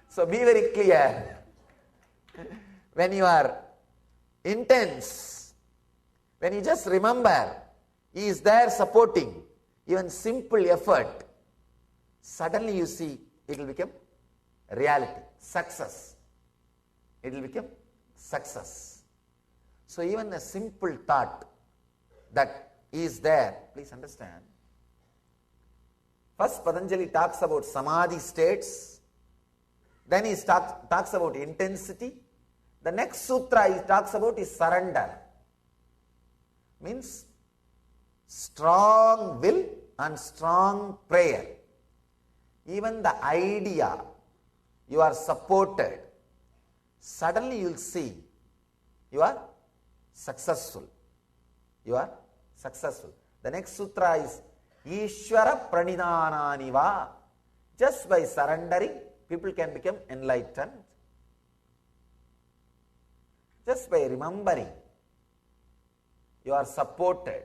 So be very clear. When you are intense, when you just remember, he is there supporting, even simple effort, suddenly you see it will become reality, success. It will become success. So even a simple thought that is there, please understand. First Patanjali talks about samadhi states, then he talks about intensity, The next sutra he talks about is surrender. Means strong will and strong prayer. Even the idea you are supported, suddenly you will see you are successful. You are successful. The next sutra is Ishvara Pranidhananiva. Just by surrendering, people can become enlightened. Just by remembering, you are supported,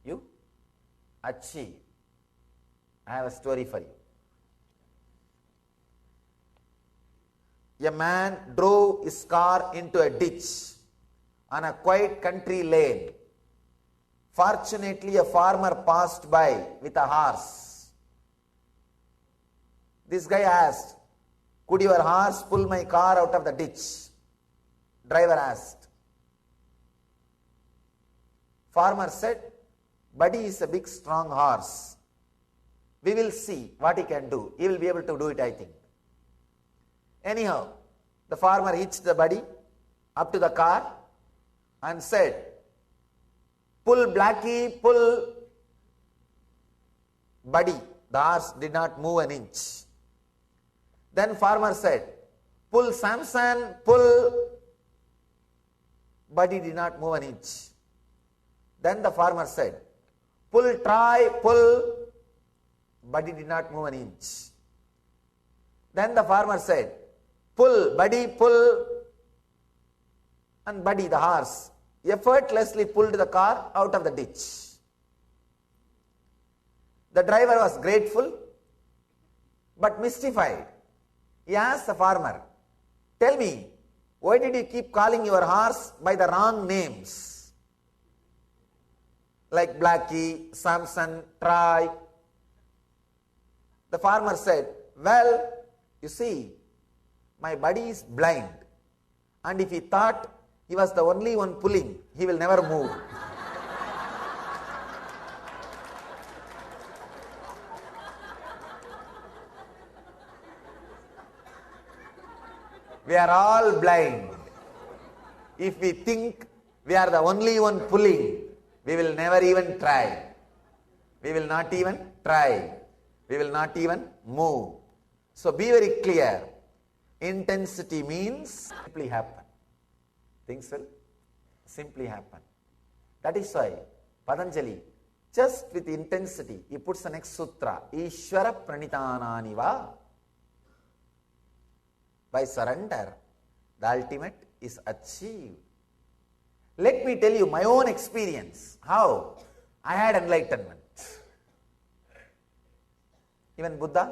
you achieve. I have a story for you. A man drove his car into a ditch on a quiet country lane. Fortunately, a farmer passed by with a horse. This guy asked, "Could your horse pull my car out of the ditch?" Driver asked. Farmer said, "Buddy is a big strong horse. We will see what he can do. He will be able to do it, I think." Anyhow, the farmer hitched the buddy up to the car and said, "Pull, Blackie, pull." Buddy, the horse, did not move an inch. Then farmer said, "Pull, Samson, pull." Buddy did not move an inch. Then the farmer said, "Pull, Troy, pull." Buddy did not move an inch. Then the farmer said, "Pull, Buddy, pull." And Buddy, the horse, effortlessly pulled the car out of the ditch. The driver was grateful but mystified. He asked the farmer, "Tell me, why did you keep calling your horse by the wrong names? Like Blackie, Samson, Troy." The farmer said, "Well, you see, my buddy is blind, and if he thought he was the only one pulling, he will never move." We are all blind. If we think we are the only one pulling, we will never even try. We will not even try. We will not even move. So be very clear. Intensity means simply happen. Things will simply happen. That is why Patanjali, just with intensity, he puts the next sutra, Ishvara Pranidhananiva. By surrender, the ultimate is achieved. Let me tell you my own experience, how I had enlightenment. Even Buddha,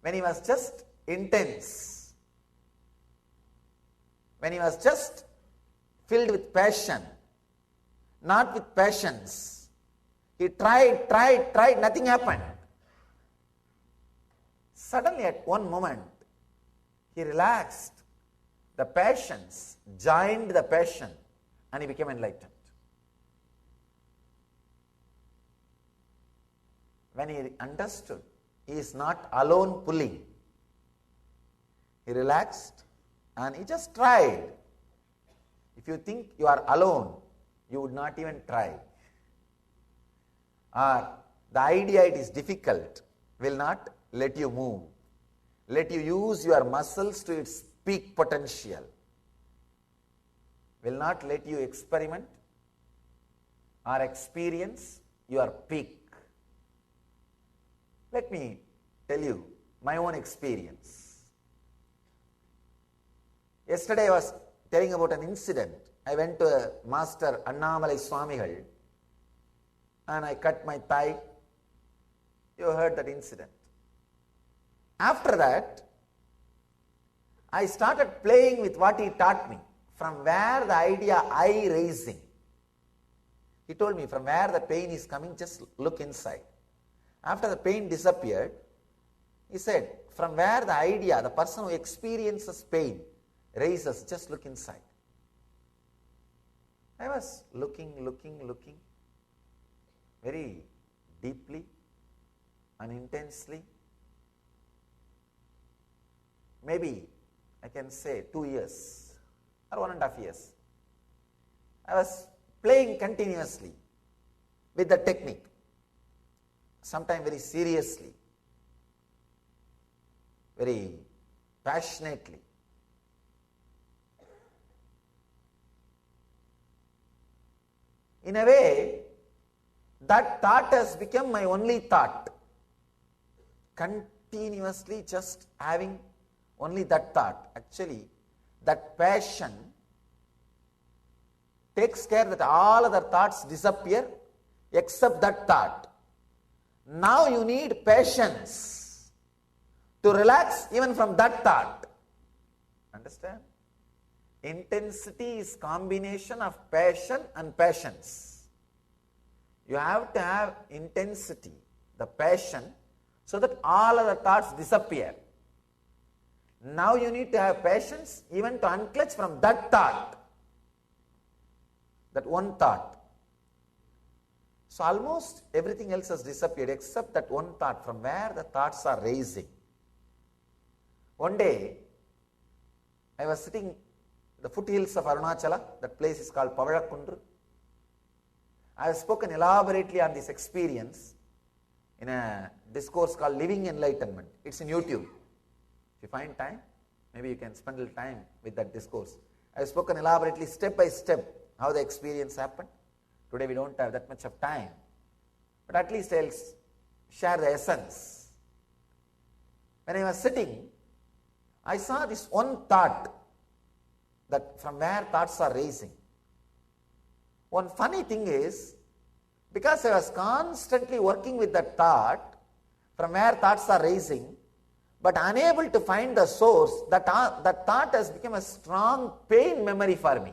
when he was just intense, when he was just filled with passion, not with passions, he tried, nothing happened. Suddenly at one moment, he relaxed. The passions joined the passion and he became enlightened. When he understood he is not alone pulling, he relaxed and he just tried. If you think you are alone, you would not even try. Or the idea it is difficult will not let you move. Let you use your muscles to its peak potential. Will not let you experiment or experience your peak. Let me tell you my own experience. Yesterday I was telling about an incident. I went to Master Annamalai Swamigal and I cut my thigh. You heard that incident. After that, I started playing with what he taught me. From where the idea I raising. He told me from where the pain is coming, just look inside. After the pain disappeared, he said, from where the idea, the person who experiences pain, raises, just look inside. I was looking very deeply and intensely. Maybe I can say 2 years. or 1.5 years. I was playing continuously with the technique, sometimes very seriously, very passionately. In a way, that thought has become my only thought. Continuously just having only that thought. Actually, that passion takes care that all other thoughts disappear except that thought. Now you need patience to relax even from that thought. Understand? Intensity is combination of passion and patience. You have to have intensity, the passion, so that all other thoughts disappear. Now you need to have patience even to unclutch from that thought, that one thought. So almost everything else has disappeared except that one thought from where the thoughts are raising. One day, I was sitting at the foothills of Arunachala. That place is called Pavalakkundru. I have spoken elaborately on this experience in a discourse called Living Enlightenment. It's in YouTube. If you find time, maybe you can spend a little time with that discourse. I have spoken elaborately, step by step, how the experience happened. Today we don't have that much of time, but at least I'll share the essence. When I was sitting, I saw this one thought, that from where thoughts are raising. One funny thing is, because I was constantly working with that thought, from where thoughts are raising, but unable to find the source, that thought has become a strong pain memory for me.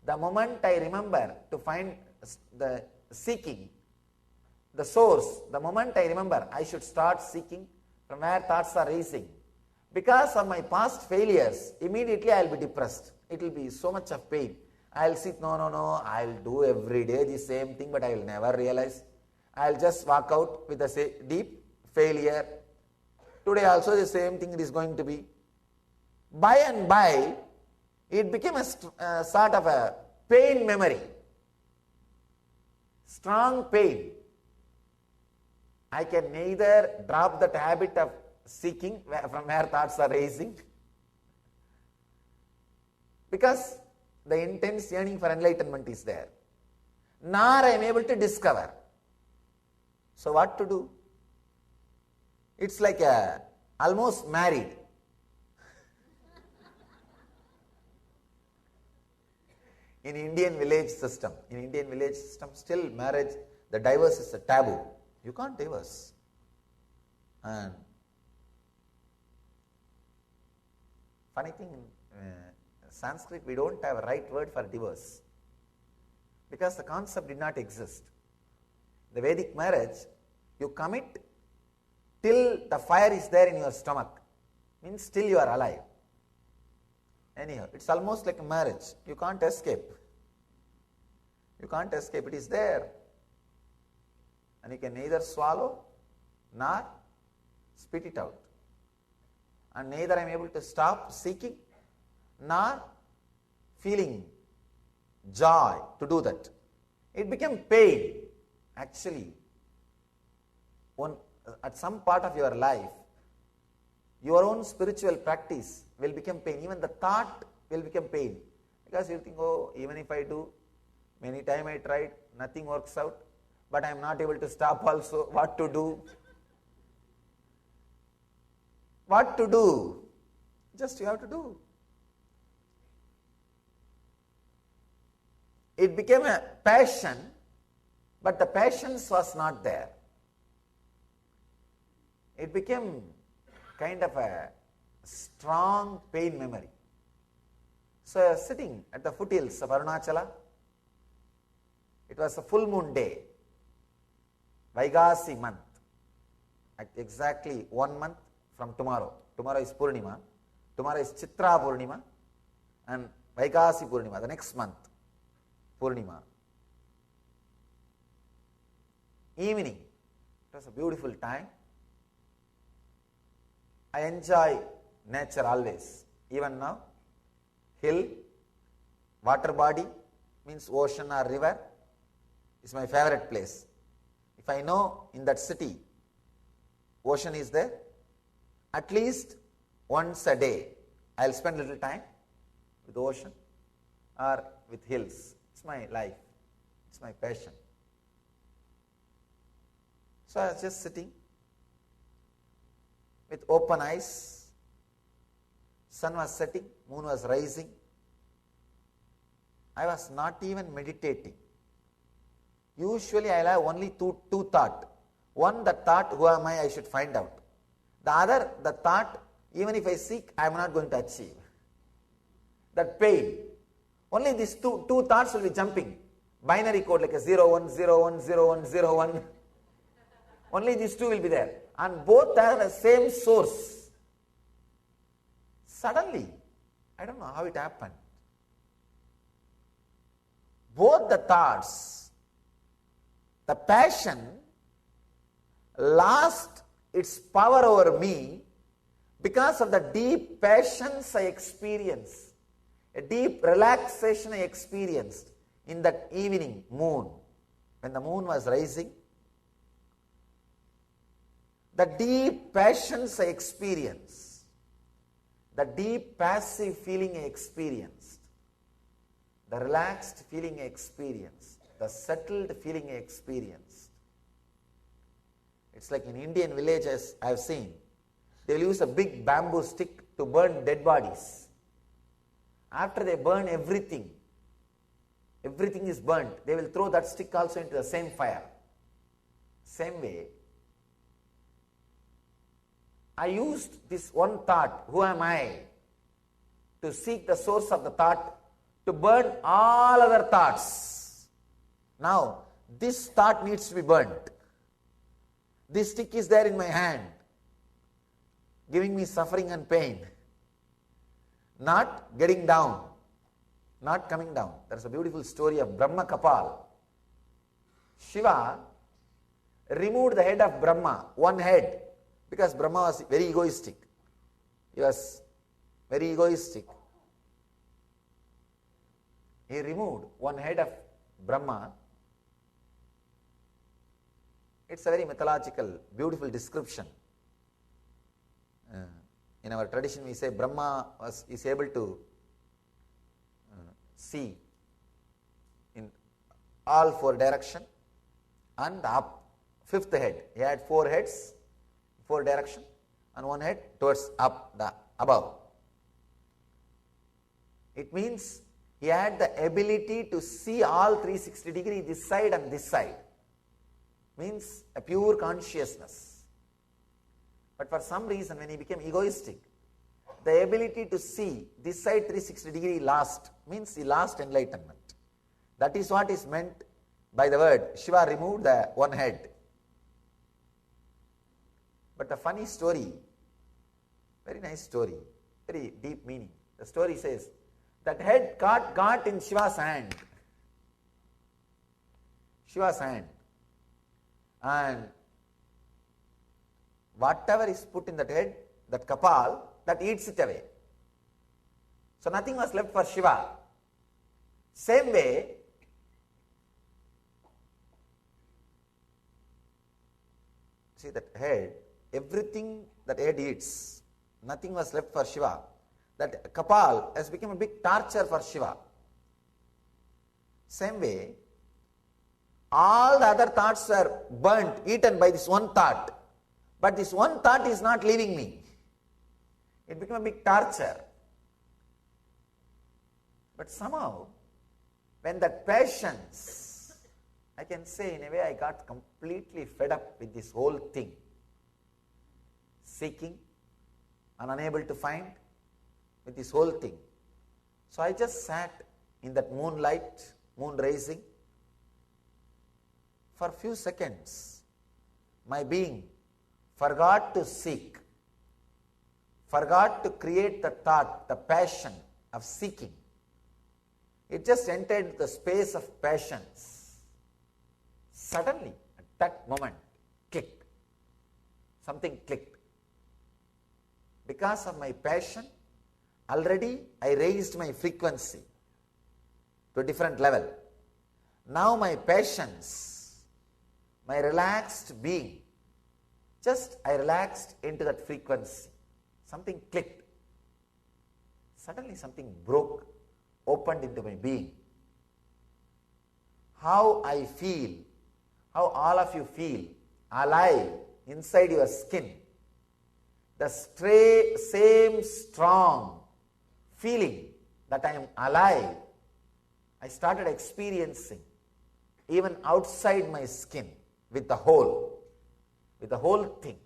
The moment I remember to find the seeking, the source, the moment I remember I should start seeking from where thoughts are raising, because of my past failures, immediately I will be depressed. It will be so much of pain. I will sit, no, I will do every day the same thing, but I will never realize. I will just walk out with a deep failure. Today also the same thing it is going to be. By and by, it became a sort of a pain memory. Strong pain. I can neither drop that habit of seeking from where thoughts are raising, because the intense yearning for enlightenment is there, nor I am able to discover. So what to do? It's like almost married. In Indian village system, still marriage, the divorce is a taboo. You can't divorce. And funny thing, in Sanskrit we don't have a right word for divorce, because the concept did not exist. The Vedic marriage, you commit till the fire is there in your stomach, means till you are alive. Anyhow, it's almost like a marriage. You can't escape. It is there. And you can neither swallow nor spit it out. And neither I am able to stop seeking nor feeling joy to do that. It became pain. Actually, at some part of your life, your own spiritual practice will become pain. Even the thought will become pain. Because you think, oh, even if I do, many times I tried, nothing works out, but I am not able to stop also. What to do? What to do? Just you have to do. It became a passion, but the patience was not there. It became kind of a strong pain memory. So I was sitting at the foothills of Arunachala. It was a full moon day, Vaigasi month, at exactly 1 month from tomorrow. Tomorrow is Purnima. Tomorrow is Chitra Purnima and Vaigasi Purnima, the next month, Purnima. Evening, it was a beautiful time. I enjoy nature always. Even now, hill, water body, means ocean or river, is my favorite place. If I know in that city ocean is there, at least once a day I will spend little time with ocean or with hills. It's my life, it's my passion. So I was just sitting with open eyes. Sun was setting, moon was rising. I was not even meditating. Usually I will have only two thoughts. One, the thought, who am I should find out. The other, the thought, even if I seek, I am not going to achieve. That pain. Only these two thoughts will be jumping. Binary code like a 0, 1, 0, 1, 0, 1, 0, 1. Only these two will be there. And both have the same source. Suddenly, I don't know how it happened. Both the thoughts, the passion lost its power over me because of the deep passions I experienced, a deep relaxation I experienced in that evening moon, when the moon was rising. The deep passions I experienced, the deep passive feeling I experienced, the relaxed feeling I experienced, the settled feeling I experienced. It's like in Indian villages I have seen, they will use a big bamboo stick to burn dead bodies. After they burn everything is burnt, they will throw that stick also into the same fire. Same way, I used this one thought, who am I, to seek the source of the thought, to burn all other thoughts. Now, this thought needs to be burnt. This stick is there in my hand, giving me suffering and pain. Not getting down, not coming down. There is a beautiful story of Brahma Kapal. Shiva removed the head of Brahma, one head, because Brahma was very egoistic. He was very egoistic. He removed one head of Brahma. It's a very mythological, beautiful description. In our tradition we say Brahma is able to see in all four directions and up. Fifth head. He had four heads, four direction, and one head towards up, the above. It means he had the ability to see all 360 degrees, this side and this side. Means a pure consciousness. But for some reason when he became egoistic, the ability to see this side 360 degree lost, means he lost enlightenment. That is what is meant by the word Shiva removed the one head. But the funny story, very nice story, very deep meaning. The story says that head got in Shiva's hand. Shiva's hand. And whatever is put in that head, that kapal, that eats it away. So nothing was left for Shiva. Same way, see that head, everything that head eats, nothing was left for Shiva. That kapal has become a big torture for Shiva. Same way, all the other thoughts are burnt, eaten by this one thought. But this one thought is not leaving me. It became a big torture. But somehow, when that passions, I can say in a way I got completely fed up with this whole thing. Seeking and unable to find with this whole thing. So I just sat in that moonlight, moon rising. For a few seconds, my being forgot to seek, forgot to create the thought, the passion of seeking. It just entered the space of passions. Suddenly, at that moment, clicked. Something clicked. Because of my passion, Already I raised my frequency to a different level. Now my patience, my relaxed being, just I relaxed into that frequency. Something clicked. Suddenly something broke, opened into my being. How I feel, how all of you feel, alive inside your skin. The same strong feeling that I am alive, I started experiencing even outside my skin with the whole thing,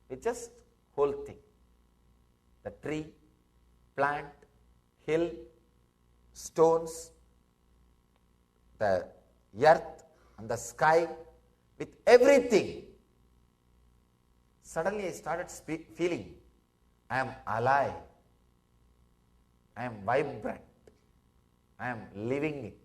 with just whole thing. The tree, plant, hill, stones, the earth and the sky, with everything. Suddenly I started feeling I am alive, I am vibrant, I am living it.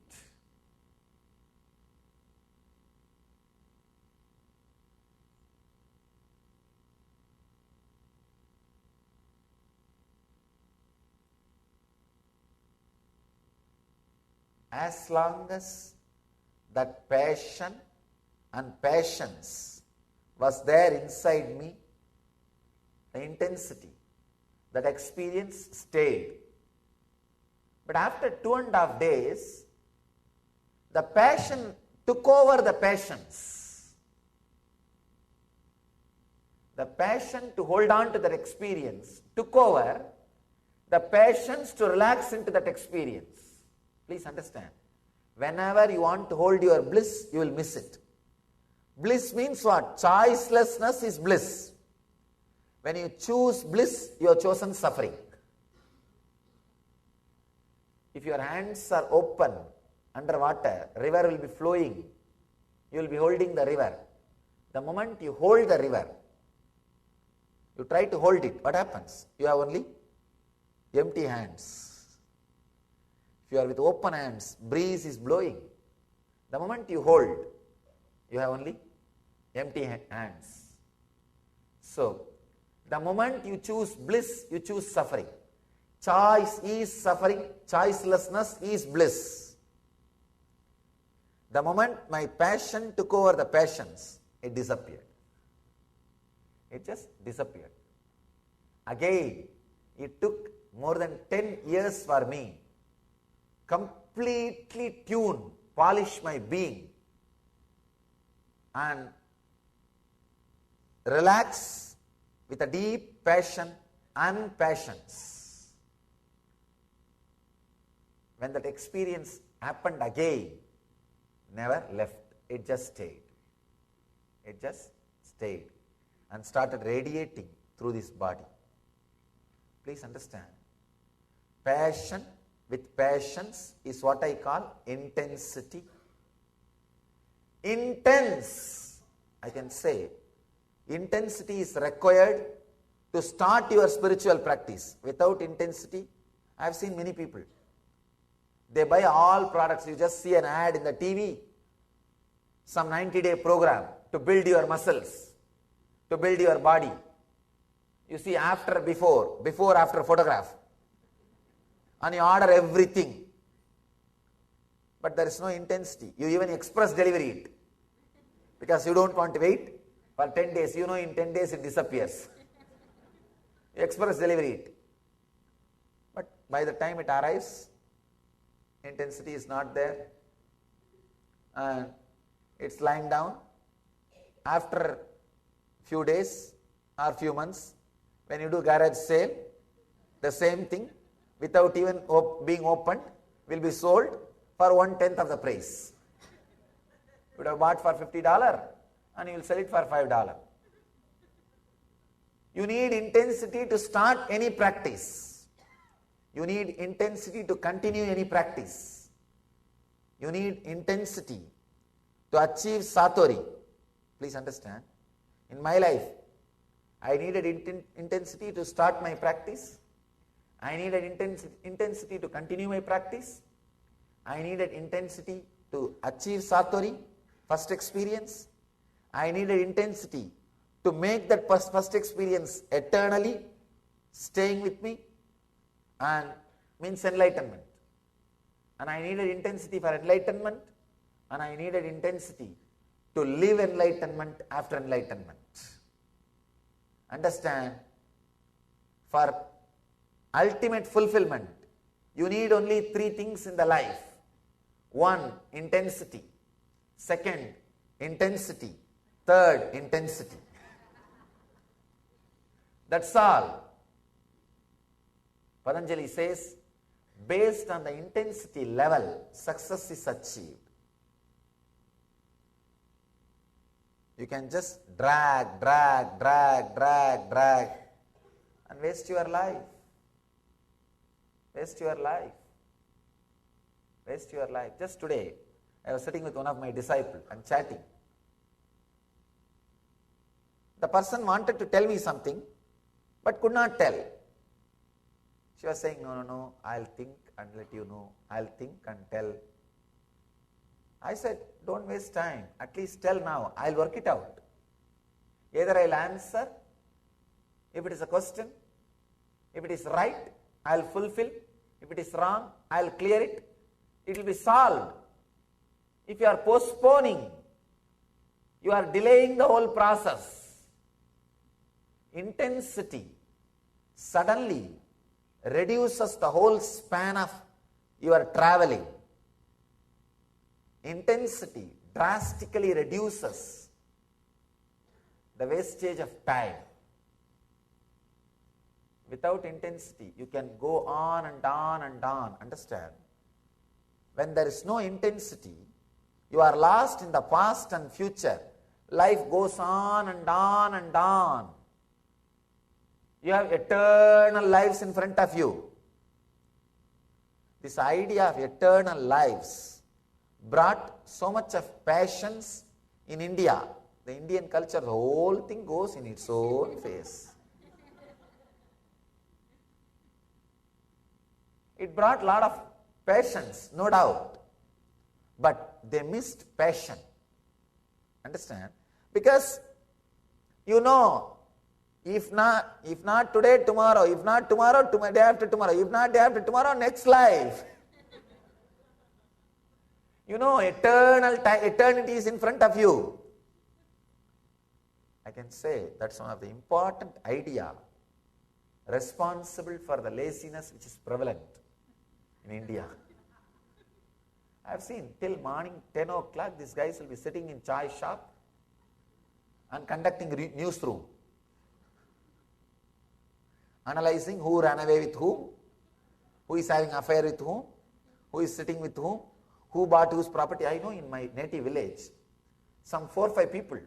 As long as that passion and patience was there inside me, the intensity, that experience stayed. But after 2.5 days, the passion took over the patience. The passion to hold on to that experience took over the patience to relax into that experience. Please understand. Whenever you want to hold your bliss, you will miss it. Bliss means what? Choicelessness is bliss. When you choose bliss, you have chosen suffering. If your hands are open under water, river will be flowing. You will be holding the river. The moment you hold the river, you try to hold it, what happens? You have only empty hands. If you are with open hands, breeze is blowing. The moment you hold, you have only empty hands. So, the moment you choose bliss, you choose suffering. Choice is suffering, choicelessness is bliss. The moment my passion took over the passions, it disappeared. It just disappeared. Again, it took more than 10 years for me completely tune, polish my being and relax with a deep passion and passions. When that experience happened again, never left, it just stayed. It just stayed and started radiating through this body. Please understand, passion with patience is what I call intensity. Intense, I can say, intensity is required to start your spiritual practice. Without intensity, I have seen many people. They buy all products. You just see an ad in the TV, some 90-day program to build your muscles, to build your body. You see after, before, after photograph. And you order everything. But there is no intensity. You even express delivery it. Because you don't want to wait for 10 days. You know in 10 days it disappears. You express delivery it. But by the time it arrives, intensity is not there. And it's lying down. After few days or few months, when you do garage sale, the same thing, without even being opened, will be sold for 1/10 of the price. You would have bought for $50 and you will sell it for $5. You need intensity to start any practice. You need intensity to continue any practice. You need intensity to achieve Satori. Please understand. In my life, I needed intensity to start my practice. I needed intensity to continue my practice. I needed intensity to achieve Satori, first experience. I needed intensity to make that first experience eternally staying with me. and means enlightenment. And I needed intensity for enlightenment, and I needed intensity to live enlightenment after enlightenment. Understand? For ultimate fulfillment, you need only three things in the life. One, intensity. Second, intensity. Third, intensity. That's all. Patanjali says, based on the intensity level, success is achieved. You can just drag and waste your life. Waste your life. Waste your life. Just today, I was sitting with one of my disciples and chatting. The person wanted to tell me something, but could not tell. She was saying, no, I'll think and let you know. I'll think and tell. I said, don't waste time. At least tell now. I'll work it out. Either I'll answer, if it is a question. If it is right, I'll fulfill. If it is wrong, I'll clear it. It will be solved. If you are postponing, you are delaying the whole process. Intensity suddenly reduces the whole span of your traveling. Intensity drastically reduces the wastage of time. Without intensity, you can go on and on and on. Understand? When there is no intensity, you are lost in the past and future. Life goes on and on and on. You have eternal lives in front of you. This idea of eternal lives brought so much of passions in India. The Indian culture, the whole thing goes in its own phase. It brought a lot of passions, no doubt. But they missed passion. Understand? Because, you know, if not today, tomorrow, if not tomorrow, day after tomorrow, if not day after tomorrow, next life. You know, eternity is in front of you. I can say that's one of the important idea responsible for the laziness which is prevalent in India. I have seen till morning 10 o'clock, these guys will be sitting in chai shop and conducting newsroom, analyzing who ran away with whom, who is having affair with who is sitting with whom, who bought whose property. I know in my native village, some 4 or 5 people,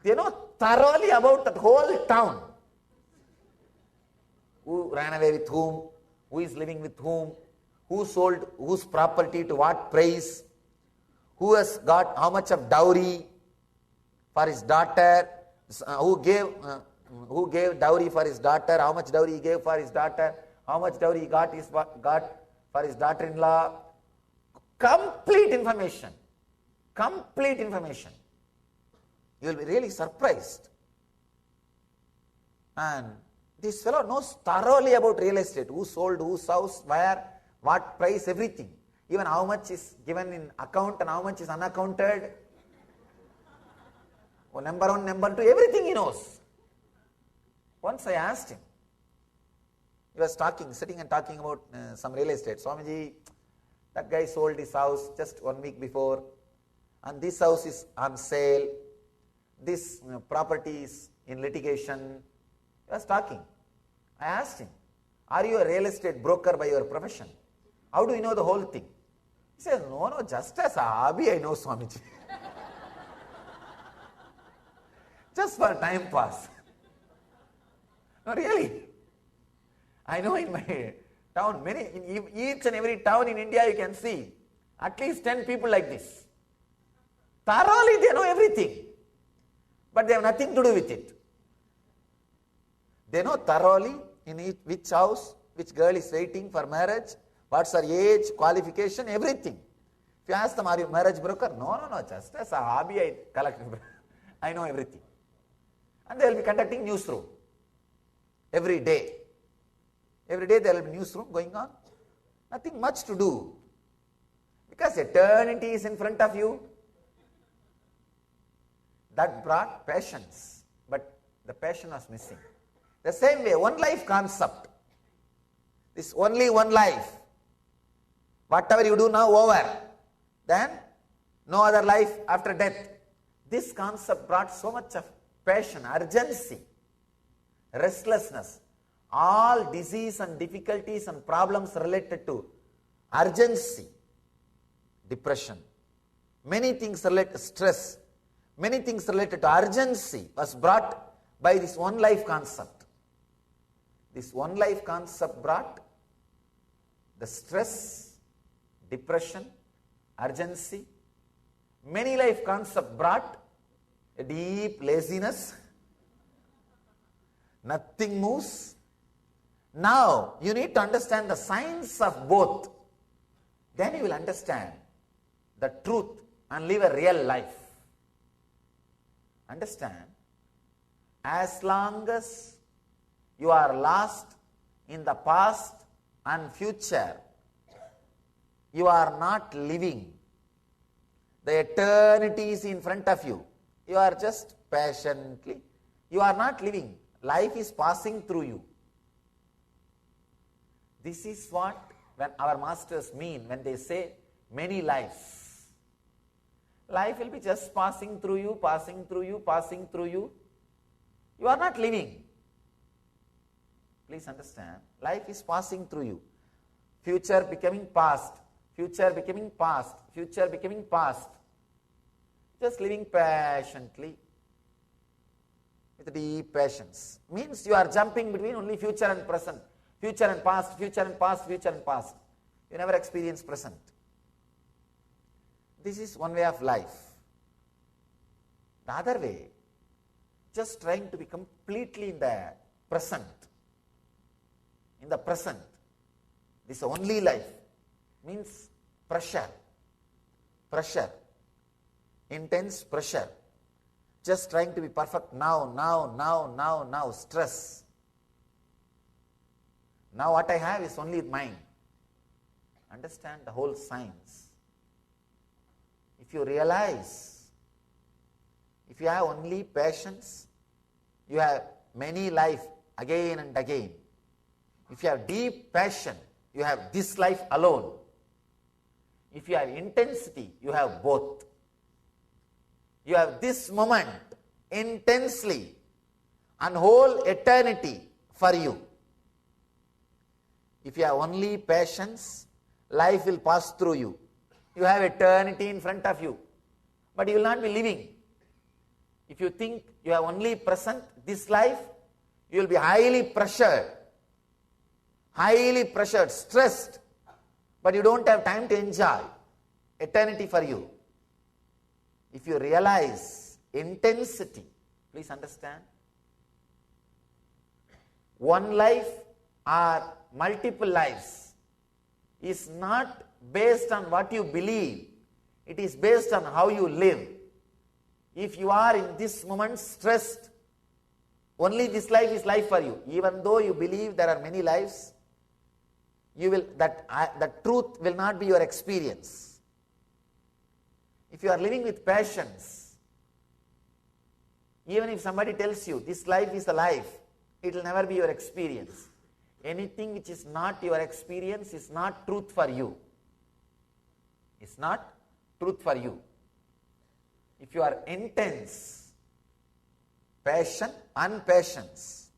they know thoroughly about that whole town. Who ran away with whom, who is living with whom, who sold whose property to what price, who has got how much of dowry for his daughter, who gave dowry for his daughter, how much dowry he gave for his daughter, how much dowry he got for his daughter-in-law. Complete information. Complete information. You will be really surprised. And this fellow knows thoroughly about real estate, who sold whose house, where, what price, everything. Even how much is given in account and how much is unaccounted. Oh, number 1, number 2, everything he knows. Once I asked him, he was sitting and talking about some real estate. Swamiji, that guy sold his house just 1 week before, and this house is on sale, this property is in litigation. He was talking. I asked him, are you a real estate broker by your profession? How do you know the whole thing? He says, no, just as a hobby I know, Swamiji. Just for time pass. No, really. I know in my town, in each and every town in India you can see at least 10 people like this. Thoroughly they know everything, but they have nothing to do with it. They know thoroughly in which house, which girl is waiting for marriage, what's her age, qualification, everything. If you ask them, are you a marriage broker? No, just as a hobby I collect. I know everything. And they will be conducting newsroom every day. Every day there will be newsroom going on. Nothing much to do. Because eternity is in front of you. That brought patience. But the passion was missing. The same way, one life concept. This only one life. Whatever you do now, over. Then, no other life after death. This concept brought so much of passion, urgency, restlessness. All disease and difficulties and problems related to urgency, depression, many things related to stress, many things related to urgency was brought by this one life concept. This one life concept brought the stress, depression, urgency. Many life concept brought a deep laziness. Nothing moves. Now, you need to understand the science of both. Then you will understand the truth and live a real life. Understand, as long as you are lost in the past and future, you are not living. The eternity is in front of you. You are just patiently. You are not living. Life is passing through you. This is what when our masters mean when they say many lives. Life will be just passing through you, passing through you, passing through you. You are not living. Please understand. Life is passing through you. Future becoming past. Future becoming past. Future becoming past. Just living patiently with deep patience. Means you are jumping between only future and present. Future and past, future and past, future and past. You never experience present. This is one way of life. The other way, just trying to be completely in the present. In the present. This only life means pressure. Pressure. Intense pressure. Just trying to be perfect now, stress. Now what I have is only mine. Understand the whole science. If you realize, if you have only patience, you have many life again and again. If you have deep passion, you have this life alone. If you have intensity, you have both. You have this moment intensely and whole eternity for you. If you have only patience, life will pass through you. You have eternity in front of you, but you will not be living. If you think you have only present, this life, you will be highly pressured, stressed, but you don't have time to enjoy eternity for you. If you realize intensity, please understand, one life or multiple lives is not based on what you believe, it is based on how you live. If you are in this moment stressed, only this life is life for you. Even though you believe there are many lives, you will the truth will not be your experience. If you are living with passions, even if somebody tells you this life is a life, it will never be your experience. Anything which is not your experience is not truth for you. It's not truth for you. If you are intense, passion, impatience,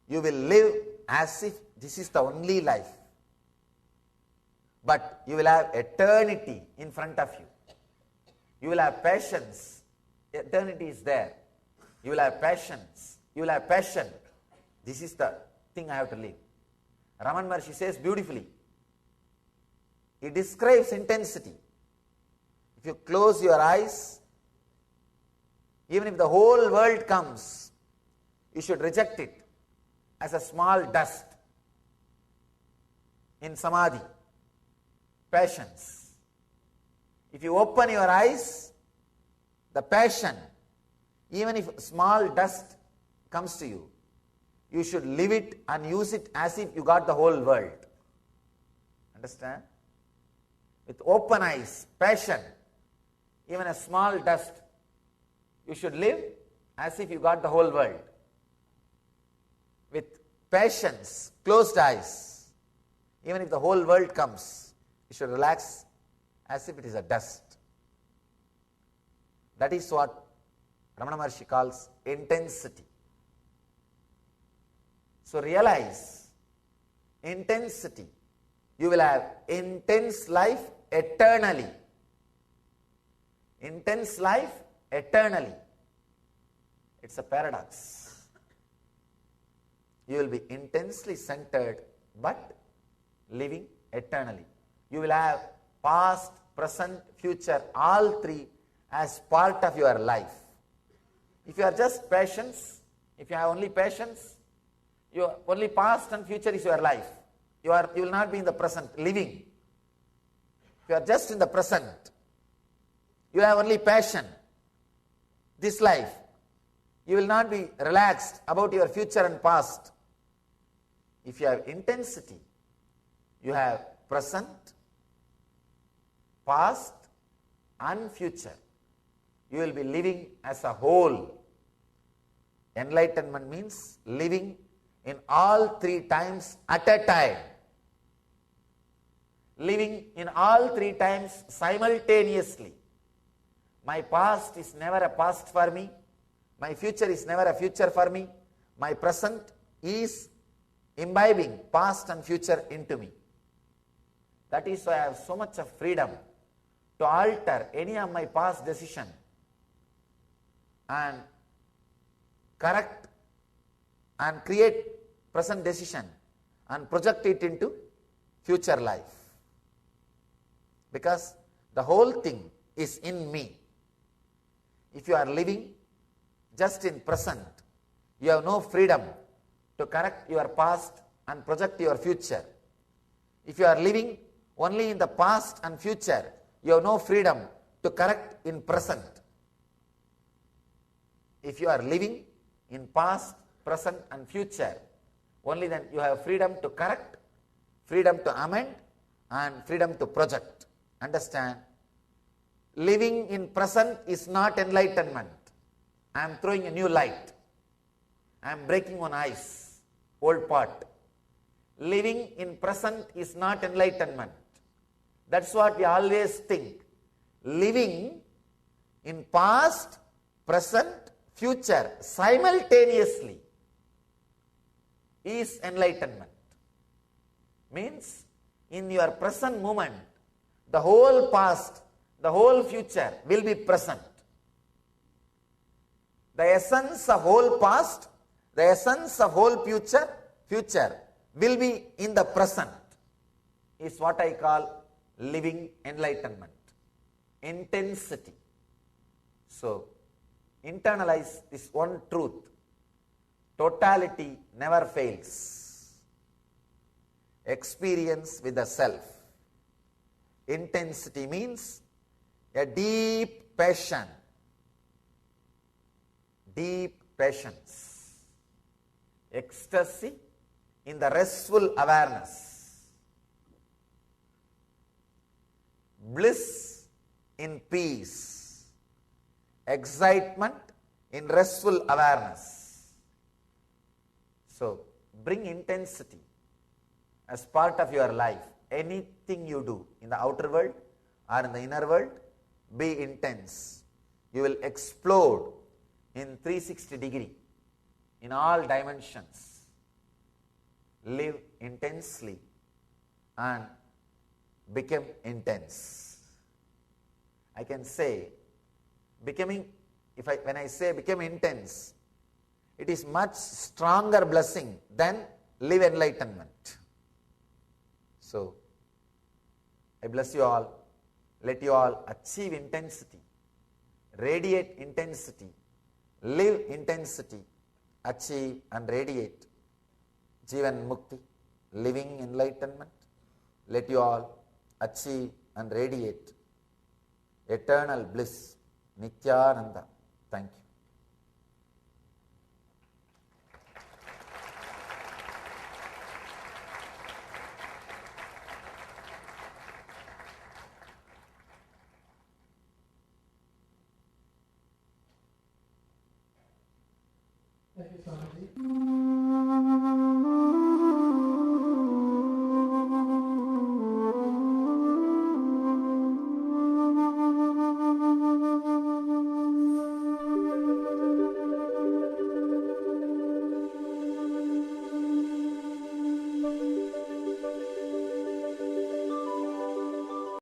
you will live as if this is the only life. But you will have eternity in front of you. You will have passions. Eternity is there. You will have passions. You will have passion. This is the thing I have to live. Raman Maharshi says beautifully. He describes intensity. If you close your eyes, even if the whole world comes, you should reject it as a small dust in samadhi, passions. If you open your eyes, the passion, even if small dust comes to you, you should live it and use it as if you got the whole world. Understand? With open eyes, passion, even a small dust, you should live as if you got the whole world. With patience, closed eyes, even if the whole world comes, you should relax as if it is a dust. That is what Ramana Maharshi calls intensity. So realize intensity. You will have intense life eternally. Intense life eternally. It's a paradox. You will be intensely centered but living eternally. You will have past, present, future, all three as part of your life. If you are just patience, if you have only patience, your only past and future is your life. You will not be in the present, living. If you are just in the present, you have only passion, this life. You will not be relaxed about your future and past. If you have intensity, you have present, past and future. You will be living as a whole. Enlightenment means living in all three times at a time. Living in all three times simultaneously. My past is never a past for me. My future is never a future for me. My present is imbibing past and future into me. That is why I have so much of freedom to alter any of my past decision and correct and create present decision and project it into future life. Because the whole thing is in me. If you are living just in present, you have no freedom to correct your past and project your future. If you are living only in the past and future, you have no freedom to correct in present. If you are living in past, present and future, only then you have freedom to correct, freedom to amend and freedom to project. Understand? Living in present is not enlightenment. I am throwing a new light. I am breaking one ice, old pot. Living in present is not enlightenment. That's what we always think. Living in past, present, future simultaneously is enlightenment. Means in your present moment, the whole past, the whole future will be present. The essence of whole past, the essence of whole future will be in the present. Is what I call living enlightenment. Intensity. So, internalize this one truth. Totality never fails. Experience with the self. Intensity means a deep passion, deep patience, ecstasy in the restful awareness, bliss in peace, excitement in restful awareness. So, bring intensity as part of your life. Anything you do in the outer world or in the inner world, be intense. You will explode in 360 degree in all dimensions. Live intensely and become intense. I can say becoming, when I say become intense, it is much stronger blessing than live enlightenment. So, I bless you all. Let you all achieve intensity, radiate intensity, live intensity, achieve and radiate Jivan Mukti, living enlightenment. Let you all achieve and radiate eternal bliss, Nityananda. Thank you. Swamiji.